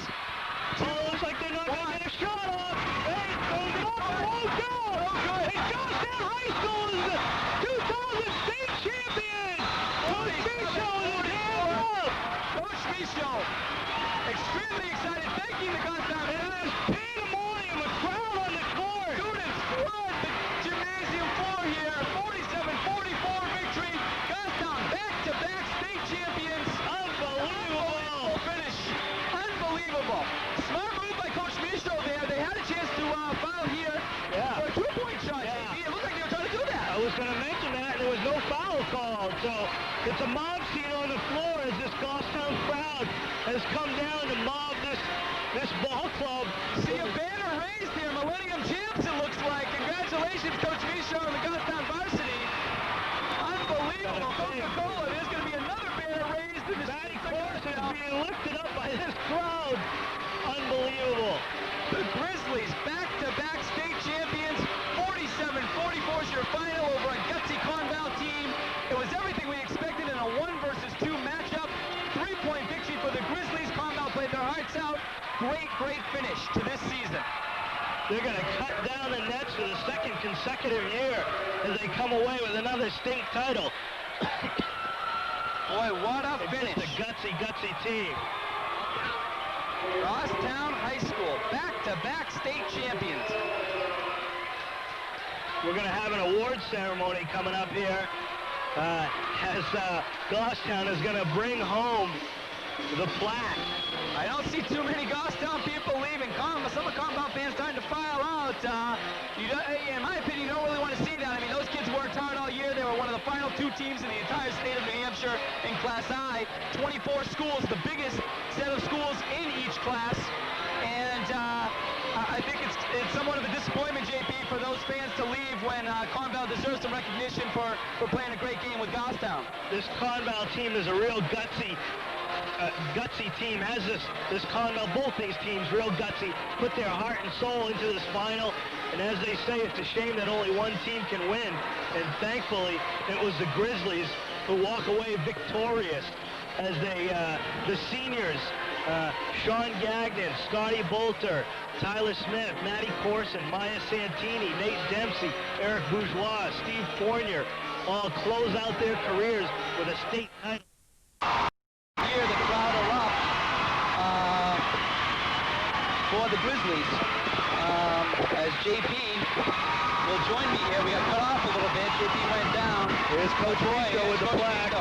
Oh, looks like they're not going to get a shot off. Hey, oh, go! And Goffstown High School is the 2000 state champion! Coach Michaud is hands up! Coach Michaud, extremely excited, thanking the Goffstown. And there's pandemonium, a crowd on the court! Students flood the gymnasium floor here. 47-44 victory. Goffstown back-to-back state champions. Unbelievable! Finish. Unbelievable. Smart move by Coach Michaud there. They had a chance to foul here for a two-point shot. Yeah. JP. It looked like they were trying to do that. I was going to mention that, and there was no foul called. So it's a mob scene on the floor as this Goffstown crowd has come down to mob this ball club. See a banner raised here. Millennium Champs, it looks like. Congratulations, Coach Michaud and the Goffstown varsity. Unbelievable. Coca-Cola, there's going to be another banner raised. In this Matty Course is being lifted up by this crowd. Unbelievable. The Grizzlies, back-to-back state champions. 47-44 is your final over a gutsy Con-Val team. It was everything we expected in a 1 versus 2 matchup. 3-point victory for the Grizzlies. Con-Val played their hearts out. Great finish to this season. They're going to cut down the nets for the second consecutive year as they come away with another state title. Boy, what a finish. It's a gutsy team. Goffstown High School, back-to-back state champions. We're going to have an award ceremony coming up here as Goffstown is going to bring home the plaque. I don't see too many Goffstown people leaving. Some of Con-Val fans starting to file out. In my opinion, you don't really want to see that. I mean, those kids worked hard all year. They were one of the final 2 teams in the entire state of New Hampshire in Class I. 24 schools, the biggest set of schools in each class. And I think it's somewhat of a disappointment, JP, for those fans to leave when Con-Val deserves some recognition for playing a great game with Goffstown. This Con-Val team is a real gutsy team. Has this Con-Val, both these teams, real gutsy, put their heart and soul into this final. And as they say, it's a shame that only one team can win. And thankfully, it was the Grizzlies who walk away victorious as the seniors, Sean Gagnon, Scotty Bolter, Tyler Smith, Matty Corson, Maya Santini, Nate Dempsey, Eric Bourgeois, Steve Fournier, all close out their careers with a state title. Here, the crowd are up for the Grizzlies. As JP will join me here. We got cut off a little bit. JP went down. Here's Coach Michaud with the plaque.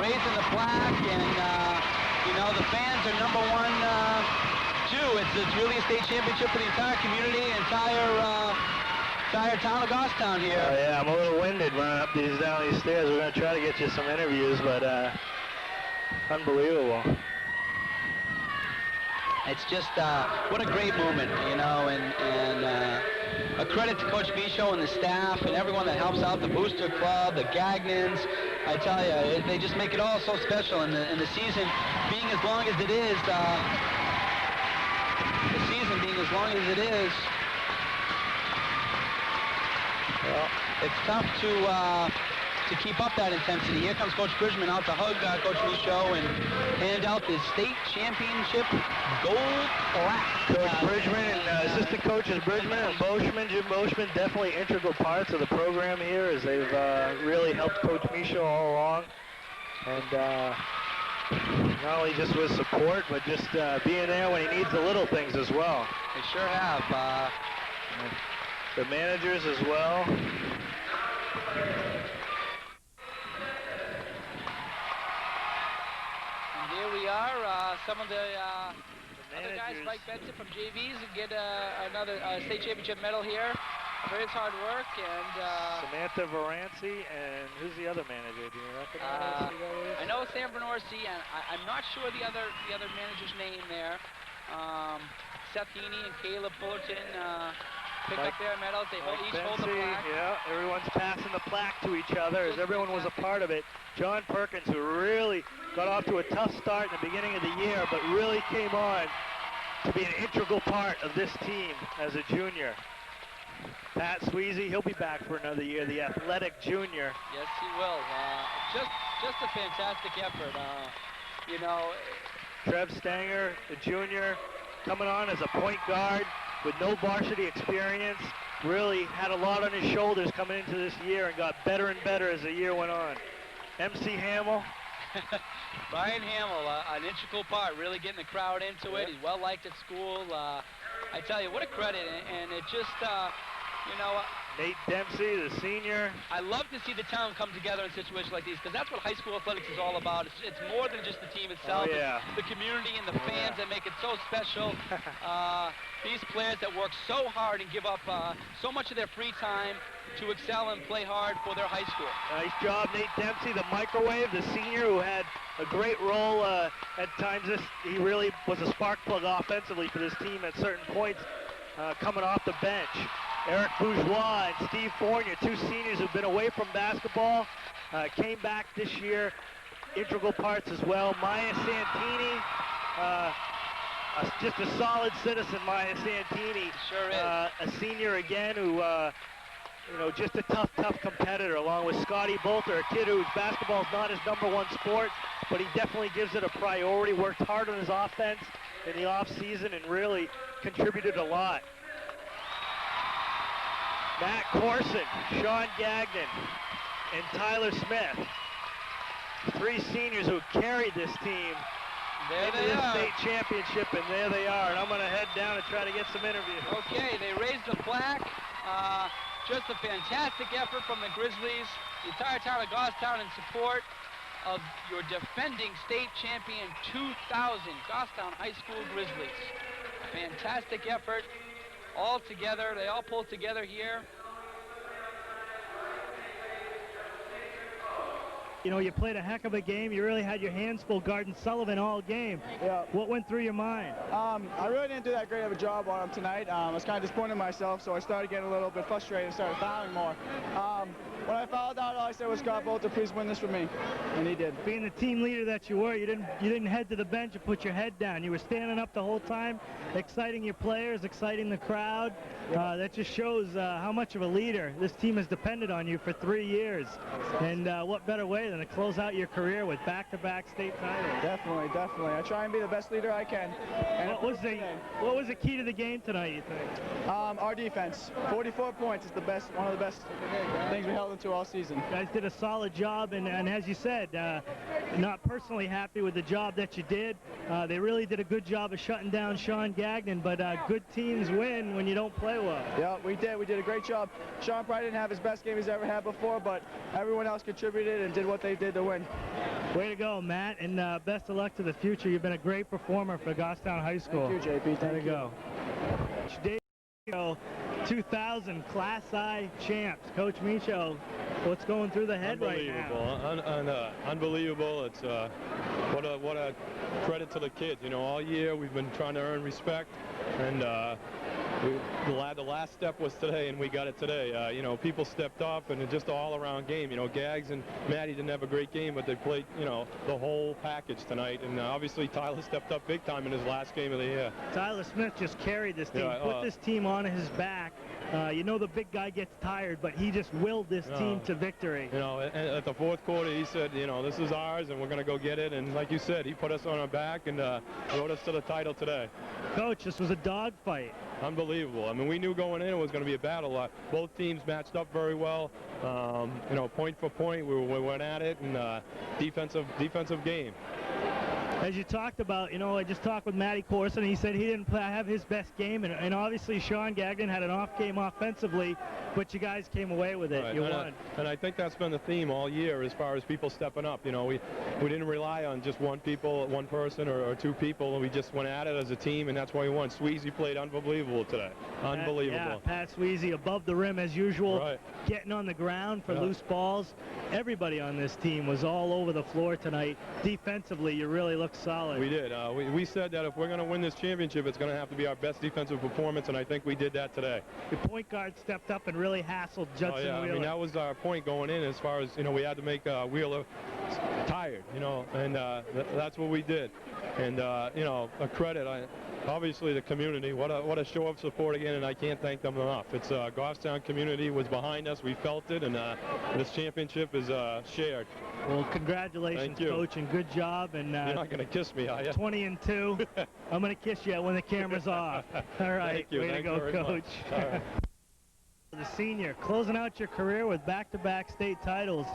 Raising the plaque, and you know, the fans are number one too. It's really a state championship for the entire community, entire town of Goffstown here. Oh yeah, I'm a little winded running up down these stairs. We're gonna try to get you some interviews, but unbelievable. It's just what a great moment, you know, and a credit to Coach Michaud and the staff and everyone that helps out, the Booster Club, the Gagnons. I tell you, they just make it all so special. And the season being as long as it is, well, it's tough to keep up that intensity. Here comes Coach Bridgman out to hug Coach Michaud and hand out the state championship gold plaque. Coach Bridgman and assistant coaches Bridgman and Boschman, Jim Boschman, definitely integral parts of the program here as they've really helped Coach Michaud all along. And not only just with support, but just being there when he needs the little things as well. They sure have. The managers as well. And here we are, some of the other guys, Mike Benson from JVs, and get another state championship medal here. Very hard work, and Samantha Varancy, and who's the other manager? Do you recognize who that is? I know Sam Bernorsi, and I'm not sure the other manager's name there. Seth Heaney and Caleb Fullerton pick up their medals. They each hold the plaque. Yeah, everyone's passing the plaque to each other as everyone was a part of it. John Perkins, who really got off to a tough start in the beginning of the year, but really came on to be an integral part of this team as a junior. Pat Sweezy, he'll be back for another year, the athletic junior. Yes, he will. Just a fantastic effort. You know, Trev Stanger, the junior, coming on as a point guard with no varsity experience, really had a lot on his shoulders coming into this year and got better and better as the year went on. MC Hamill. Brian Hamill, an integral part, really getting the crowd into it. He's well liked at school. I tell you, what a credit, and it just, you know, Nate Dempsey, the senior. I love to see the town come together in situations like these, because that's what high school athletics is all about. It's more than just the team itself. Oh, yeah. It's the community and the fans that make it so special. These players that work so hard and give up so much of their free time to excel and play hard for their high school. Nice job, Nate Dempsey, the microwave, the senior who had a great role at times. He really was a spark plug offensively for this team at certain points coming off the bench. Eric Bourgeois and Steve Fournier, two seniors who've been away from basketball, came back this year, integral parts as well. Maya Santini, just a solid citizen, Maya Santini. Sure is. A senior again who, you know, just a tough competitor, along with Scotty Bolter, a kid whose basketball is not his #1 sport, but he definitely gives it a priority, worked hard on his offense in the off season and really contributed a lot. Matt Corson, Sean Gagnon, and Tyler Smith. Three seniors who carried this team into the state championship, and there they are. And I'm going to head down and try to get some interviews. Okay, they raised the plaque. Just a fantastic effort from the Grizzlies, the entire town of Goffstown in support of your defending state champion 2000 Goffstown High School Grizzlies. Fantastic effort. All together, they all pulled together here. You know, you played a heck of a game. You really had your hands full guarding Sullivan all game. Yeah. What went through your mind? I really didn't do that great of a job on him tonight. I was kind of disappointed in myself, so I started getting a little bit frustrated and started fouling more. When I fouled out, all I said was, Scott Bolter, please win this for me. And he did. Being the team leader that you were, you didn't head to the bench and put your head down. You were standing up the whole time, exciting your players, exciting the crowd. Yeah. That just shows how much of a leader this team has depended on you for 3 years. And what better way than to close out your career with back-to-back state titles? Definitely, definitely. I try and be the best leader I can. And What was the key to the game tonight, you think? Our defense. 44 points is one of the best things we held into all season. You guys did a solid job, and as you said, not personally happy with the job that you did. They really did a good job of shutting down Sean Gagnon, but good teams win when you don't play well. Yeah, we did. We did a great job. Sean probably didn't have his best game he's ever had before, but everyone else contributed and did what they did to win. Way to go, Matt, and best of luck to the future. You've been a great performer for Goffstown High School. Thank you, JP. There you go. Dave, 2000 Class I champs. Coach Michaud, what's going through the head right now? Unbelievable. It's what a credit to the kids. You know, all year we've been trying to earn respect, and the last step was today, and we got it today. You know, people stepped up, and it's just an all-around game. You know, Gags and Maddie didn't have a great game, but they played, you know, the whole package tonight. And obviously Tyler stepped up big time in his last game of the year. Tyler Smith just carried this team, Yeah, put this team on his back. You know the big guy gets tired, but he just willed this team to victory. You know, and at the fourth quarter, he said, you know, this is ours, and we're going to go get it. And like you said, he put us on our back and rode us to the title today. Coach, this was a dogfight. Unbelievable. I mean, we knew going in it was going to be a battle. Both teams matched up very well. You know, point for point, we went at it, and defensive game. As you talked about, you know, I just talked with Matty Corson, and he said he didn't have his best game, and obviously Sean Gagnon had an off game offensively, but you guys came away with it. Right. You won. And I think that's been the theme all year as far as people stepping up. You know, we didn't rely on just one person or two people. We just went at it as a team, and that's why we won. Sweezy played unbelievable today. Unbelievable. Yeah, Pat Sweezy above the rim as usual, right. Getting on the ground for loose balls. Everybody on this team was all over the floor tonight. Defensively, you really looked solid. We did. We said that if we're going to win this championship, it's going to have to be our best defensive performance, and I think we did that today. Your point guard stepped up and really hassled Judson Wheeler. I mean, that was our point going in as far as, you know, we had to make Wheeler tired, you know, and that's what we did. And, you know, a credit, obviously the community, what a show of support again, and I can't thank them enough. It's Goffstown community was behind us. We felt it, and this championship is shared. Well, congratulations, Coach, and good job. And you're not going to kiss me, are you? 20-2. I'm going to kiss you when the camera's off. All right. Thank you. Way to go, Coach. All right. The senior, closing out your career with back-to-back state titles.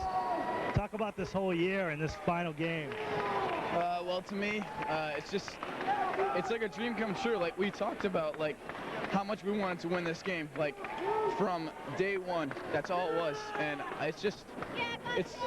Talk about this whole year and this final game. Well, to me, it's like a dream come true. Like we talked about, like how much we wanted to win this game, like from day one. That's all it was, and it's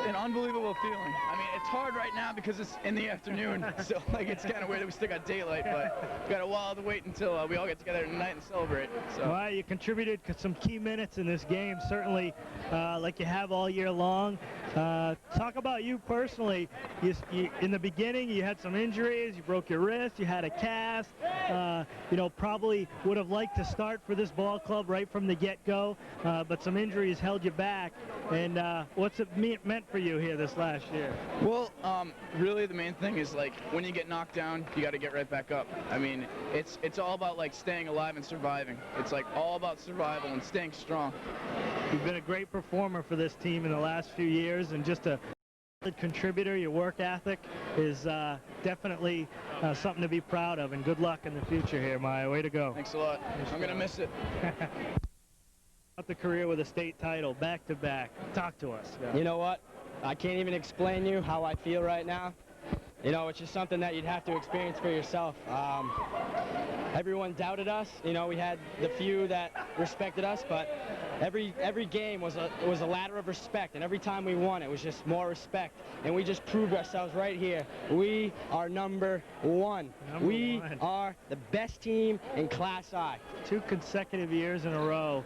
an unbelievable feeling. I mean, it's hard right now because it's in the afternoon, so like it's kind of weird that we still got daylight, but we got a while to wait until we all get together tonight and celebrate. So. Well, you contributed some key minutes in this game, certainly, like you have all year long. Talk about you personally. You in the beginning, you had some injuries. You broke your wrist. You had a cast. You know, probably would have liked to start for this ball club right from the get-go, but some injuries held you back. And what's it meant for you here this last year? Well, really the main thing is like when you get knocked down, you got to get right back up. I mean, it's all about like staying alive and surviving. It's like all about survival and staying strong. You've been a great performer for this team in the last few years, and just a contributor. Your work ethic is definitely something to be proud of, and good luck in the future here, Maya. Way to go. Thanks a lot. I'm going to miss it. The career with a state title, back-to-back. Talk to us. You know what? I can't even explain you how I feel right now. You know, it's just something that you'd have to experience for yourself. Everyone doubted us. You know, we had the few that respected us, but every game was a ladder of respect, and every time we won, it was just more respect. And we just proved ourselves right here. We are number one. We are the best team in Class I. 2 consecutive years in a row.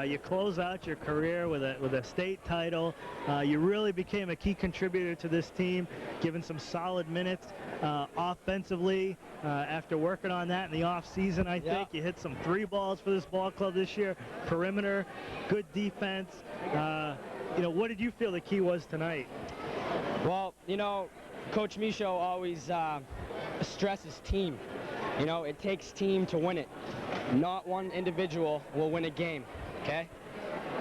You close out your career with a state title. You really became a key contributor to this team, given some solid minutes offensively after working on that in the off-season. I think you hit some 3 balls for this ball club this year. Perimeter, good defense. You know, what did you feel the key was tonight? Well, you know, Coach Michaud always stresses team. You know, it takes team to win it. Not one individual will win a game, okay?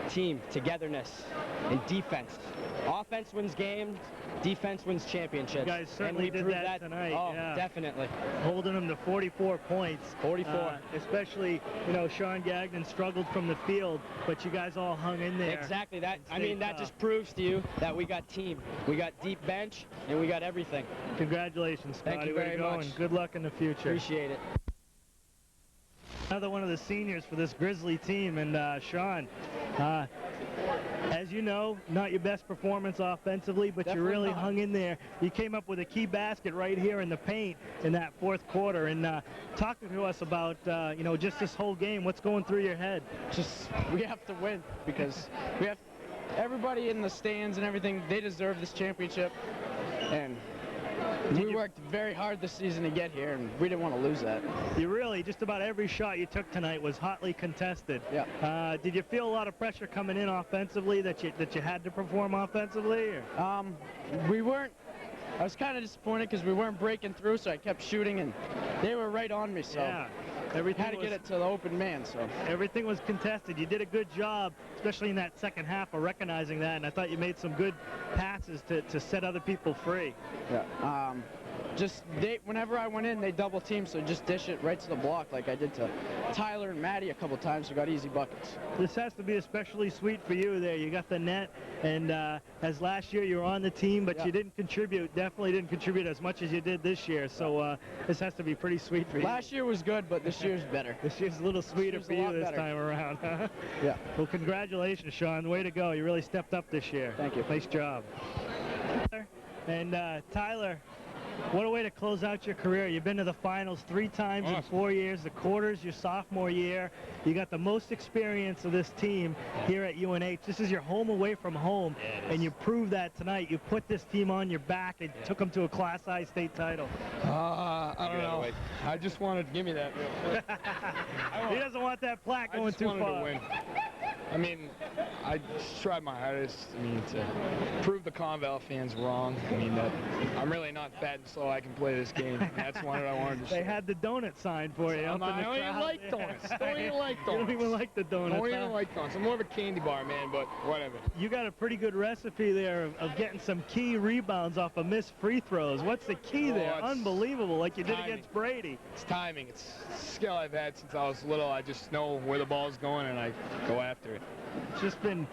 Team, togetherness, and defense. Offense wins games, defense wins championships. You guys certainly did that tonight. Oh, yeah. Definitely. Holding them to 44 points. 44. Especially, you know, Sean Gagnon struggled from the field, but you guys all hung in there. Exactly. That, I mean, that just proves to you that we got team. We got deep bench, and we got everything. Congratulations, Scotty. Thank you very much. And good luck in the future. Appreciate it. Another one of the seniors for this Grizzly team, and Sean, as you know, not your best performance offensively, but Definitely you really not. hung in there. You came up with a key basket right here in the paint in that 4th quarter, and talk to us about, you know, just this whole game. What's going through your head? Just, we have to win because we have everybody in the stands and everything. They deserve this championship, and We worked very hard this season to get here, and we didn't want to lose that. You really, just about every shot you took tonight was hotly contested. Yeah. Did you feel a lot of pressure coming in offensively that you had to perform offensively? Or? We weren't. I was kind of disappointed because we weren't breaking through, so I kept shooting, and they were right on me. So Yeah. Everything had to get it to the open man. So everything was contested. You did a good job, especially in that second half, of recognizing that, and I thought you made some good passes to set other people free. yeah. Whenever I went in, they double teamed, so just dish it right to the block like I did to Tyler and Maddie a couple times who got easy buckets. This has to be especially sweet for you there. You got the net, and as last year you were on the team, but Yeah. you didn't contribute, definitely didn't contribute as much as you did this year. So this has to be pretty sweet for you. Last year was good, but this year's better. This year's a little sweeter year's for a you lot this better. time around. Yeah. Well, congratulations, Sean. Way to go. You really stepped up this year. Thank you. Nice job. And Tyler, what a way to close out your career. You've been to the finals 3 times in 4 years, the quarters your sophomore year. You got the most experience of this team here at UNH. This is your home away from home, and you proved that tonight. You put this team on your back and took them to a Class I state title. I don't know. I just wanted to give me that real quick. He doesn't want that plaque going too I just wanted far. to win. I mean, I just tried my hardest, to prove the Con-Val fans wrong. That I'm really not fat and slow. I can play this game. And that's what I wanted to show. They had the donut sign for you. I up in the don't even crowd. like donuts. Don't even like You donuts. don't even like the donuts. Don't even huh? like donuts. I'm more of a candy bar man, but whatever. You got a pretty good recipe there of getting some key rebounds off of missed free throws. What's the key there? it's Unbelievable, like you did timing. against Brady. It's timing. It's a skill I've had since I was little. I just know where the ball's going, and I go after it. It's just been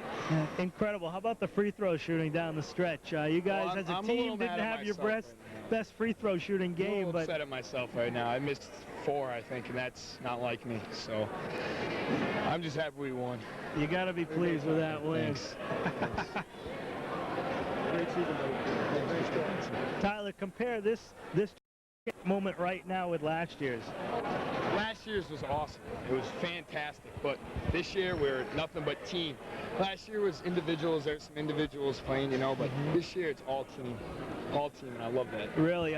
incredible. How about the free throw shooting down the stretch? You guys, Well, as a I'm a team, little didn't mad at have your myself best free throw shooting I'm a game, little but upset at myself right now. I missed 4, I think, and that's not like me. So I'm just happy we won. you got to be pleased with that win. Thanks. Tyler, compare this moment right now with last year's. Last year's was awesome. It was fantastic. But this year we're nothing but team. Last year was individuals. There's some individuals playing, but this year it's all team. All team, and I love that. Really,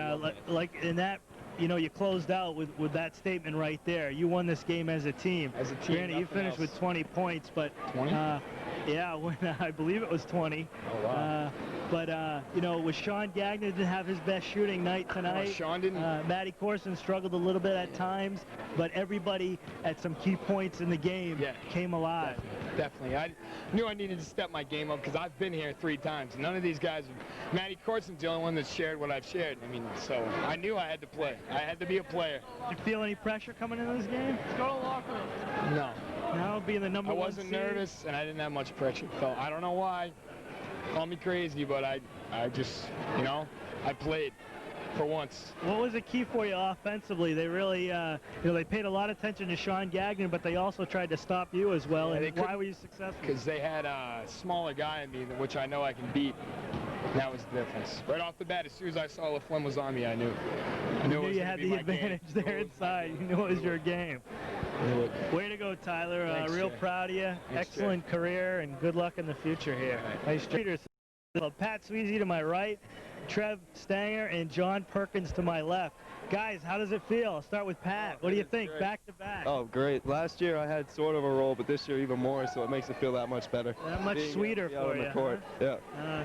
like in that, you closed out with that statement right there. You won this game as a team. As a team, Granted, you nothing finished else. with 20 points, but 20? yeah, when I believe it was 20. Oh, wow. But with Sean Gagnon didn't have his best shooting night tonight. Sean didn't. Matty Corson struggled a little bit at times, but everybody at some key points in the game came alive. Definitely. I knew I needed to step my game up because I've been here 3 times. None of these guys, Matty Corson's the only one that's shared what I've shared. So I knew I had to play. I had to be a player. Did you feel any pressure coming into this game? Let's go to the locker room. No. Now being the number I one wasn't seed? nervous, and I didn't have much pressure. So I don't know why. Call me crazy, but I just, I played for once. What was the key for you offensively? They really, they paid a lot of attention to Sean Gagnon, but they also tried to stop you as well. Yeah, And why were you successful? Because they had a smaller guy in me, which I know I can beat. And that was the difference. Right off the bat, as soon as I saw LaFlemme was on me, I knew. I knew it was you gonna had be the my game. advantage there inside. You knew it was your game. Knew it. Way to go, Tyler. Thanks, Real Jay. proud of you. Thanks, Excellent career, and good luck in the future here. Nice treaters. Pat Sweezy to my right, Trev Stanger, and John Perkins to my left. Guys, how does it feel? I'll start with Pat. What do you think? Great. Back to back. Oh, great. Last year I had sort of a role, but this year even more, so it makes it feel that much better. That much Being sweeter out for on you. the court. Huh? Yeah.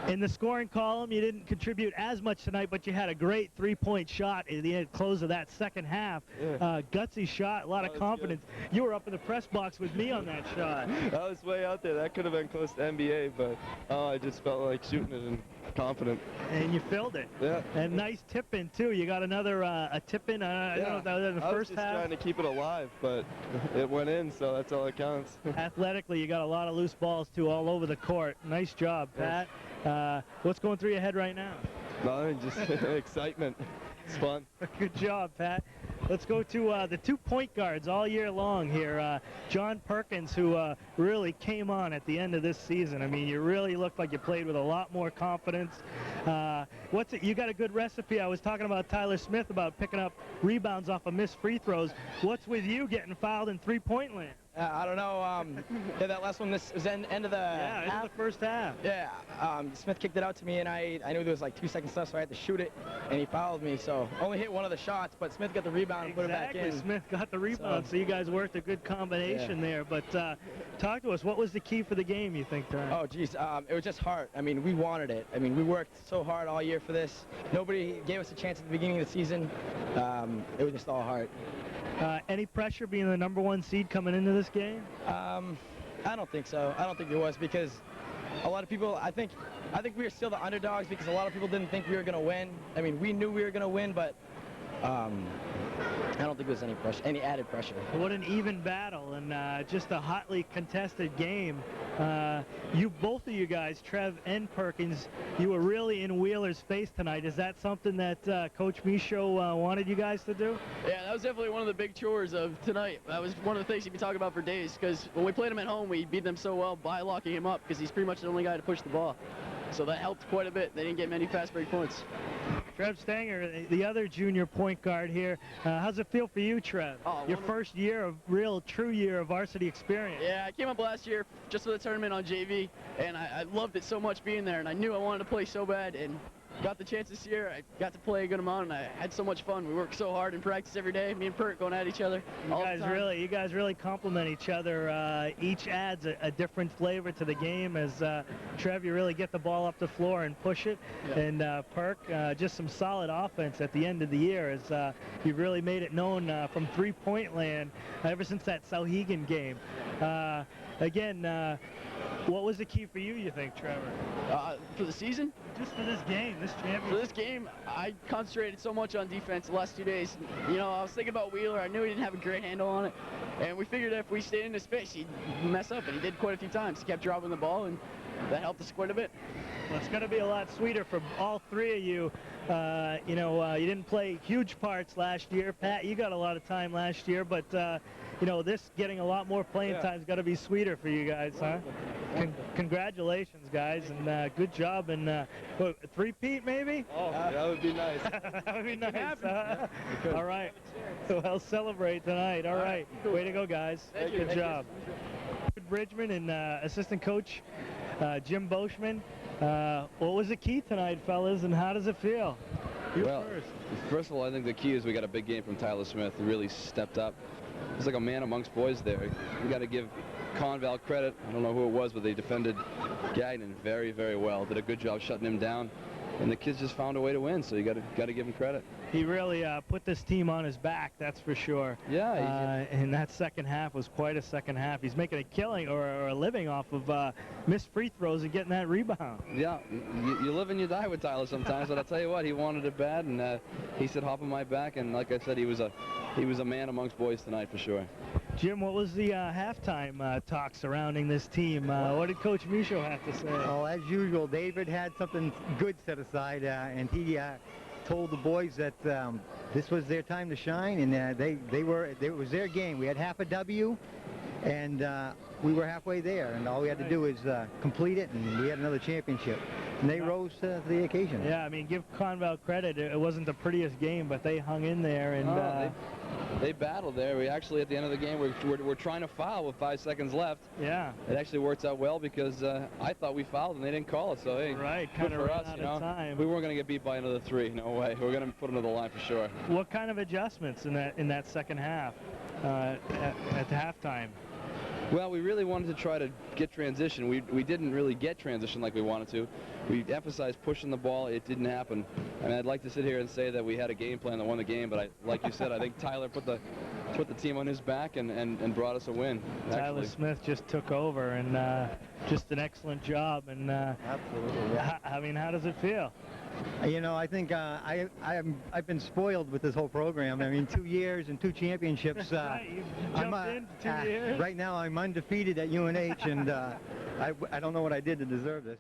In the scoring column, you didn't contribute as much tonight, but you had a great three-point shot at the close of that second half. Yeah. Gutsy shot, a lot of That was confidence. You were up in the press box with me on that shot. I was way out there. That could have been close to NBA, but I just felt like shooting it and confident. And you filled it. Yeah. And nice tip-in, too. You got another a tip-in, I don't know if that was in the I was first just half. trying to keep it alive, but it went in, so that's all that counts. Athletically, you got a lot of loose balls, too, all over the court. Nice job, Pat. What's going through your head right now? Nothing, just excitement. It's fun. Good job, Pat. Let's go to the 2 point guards all year long here. John Perkins, who really came on at the end of this season. I mean, you really looked like you played with a lot more confidence. What's it? You got a good recipe. I was talking about Tyler Smith about picking up rebounds off of missed free throws. What's with you getting fouled in three-point land? I don't know. Yeah, that last one, this was end of the Yeah, half. in the first half. Yeah, Smith kicked it out to me, and I knew there was like 2 seconds left, so I had to shoot it, and he fouled me. So only hit one of the shots, but Smith got the rebound and put it back in. Smith got the rebound, so you guys worked a good combination there. But talk to us. What was the key for the game, you think, Ty? Oh, geez, it was just heart. I mean, we wanted it. I mean, we worked so hard all year for this. Nobody gave us a chance at the beginning of the season. It was just all heart. Any pressure being the #1 seed coming into this game? I don't think so. I don't think there was, because a lot of people, I think we were still the underdogs because a lot of people didn't think we were going to win. I mean, we knew we were going to win, but I don't think there was any pressure, any added pressure. What an even battle, and just a hotly contested game. Both of you guys, Trev and Perkins, you were really in Wheeler's face tonight. Is that something that Coach Michaud wanted you guys to do? Yeah, that was definitely one of the big chores of tonight. That was one of the things he'd be talking about for days, because when we played him at home, we beat them so well by locking him up, because he's pretty much the only guy to push the ball. So that helped quite a bit. They didn't get many fast break points. Trev Stanger, the other junior point guard here. How's it feel for you, Trev? Your first year of true year of varsity experience. Yeah, I came up last year just for the tournament on JV, and I loved it so much being there, and I knew I wanted to play so bad, and got the chance this year. I got to play a good amount, and I had so much fun. We worked so hard in practice every day. Me and Perk going at each other all the time. You guys really complement each other. Each adds a different flavor to the game. As Trev, you really get the ball up the floor and push it, and Perk, just some solid offense at the end of the year. As you've really made it known from three-point land ever since that Sauhegan game. Again, what was the key for you think, Trevor? For the season? Just for this game, this championship. For this game, I concentrated so much on defense the last 2 days. You know, I was thinking about Wheeler. I knew he didn't have a great handle on it. And we figured if we stayed in his space, he'd mess up. And he did quite a few times. He kept dropping the ball, and that helped us quite a bit. Well, it's going to be a lot sweeter for all three of you. You didn't play huge parts last year. Pat, you got a lot of time last year, but this getting a lot more playing time is going to be sweeter for you guys, huh? Congratulations, guys, and good job. And three-peat, maybe? Oh, that would be nice. That would be nice. All right. Well, celebrate tonight. All right. Way to go, guys. Good job. Bridgman and assistant coach Jim Boschman. What was the key tonight, fellas, and how does it feel? First of all, I think the key is we got a big game from Tyler Smith, who really stepped up. He's like a man amongst boys there. We got to give Con-Val credit. I don't know who it was, but they defended Gagnon very, very well. Did a good job shutting him down, and the kids just found a way to win. So you got to give him credit. He really put this team on his back, that's for sure. Yeah. And that second half was quite a second half. He's making a killing or a living off of missed free throws and getting that rebound. Yeah, you live and you die with Tyler sometimes, but I'll tell you what, he wanted it bad, and he said hop on my back, and like I said, he was a man amongst boys tonight for sure. Jim, what was the halftime talk surrounding this team? What did Coach Michaud have to say? Oh, as usual, David had something good set aside, and he told the boys that this was their time to shine, and it was their game. We had half a W, and we were halfway there, and all we had to do is complete it, and we had another championship. And they rose to the occasion. Yeah, I mean, give Con-Val credit. It wasn't the prettiest game, but they hung in there, and they battled there. We actually, at the end of the game, we're trying to foul with 5 seconds left. Yeah. It actually worked out well because I thought we fouled and they didn't call it. So hey, kind of for us, time. We weren't going to get beat by another 3. No way. We're going to put another line for sure. What kind of adjustments in that second half at the halftime? Well, we really wanted to try to get transition. We didn't really get transition like we wanted to. We emphasized pushing the ball. It didn't happen. I mean, I'd like to sit here and say that we had a game plan that won the game, but like you said, I think Tyler put the team on his back and brought us a win. Tyler Smith just took over, and just an excellent job. And absolutely. Yeah. I mean, how does it feel? I think I've been spoiled with this whole program. I mean, 2 years and 2 championships. Right, you jumped in 2 years. Right now, I'm undefeated at UNH, and I don't know what I did to deserve this.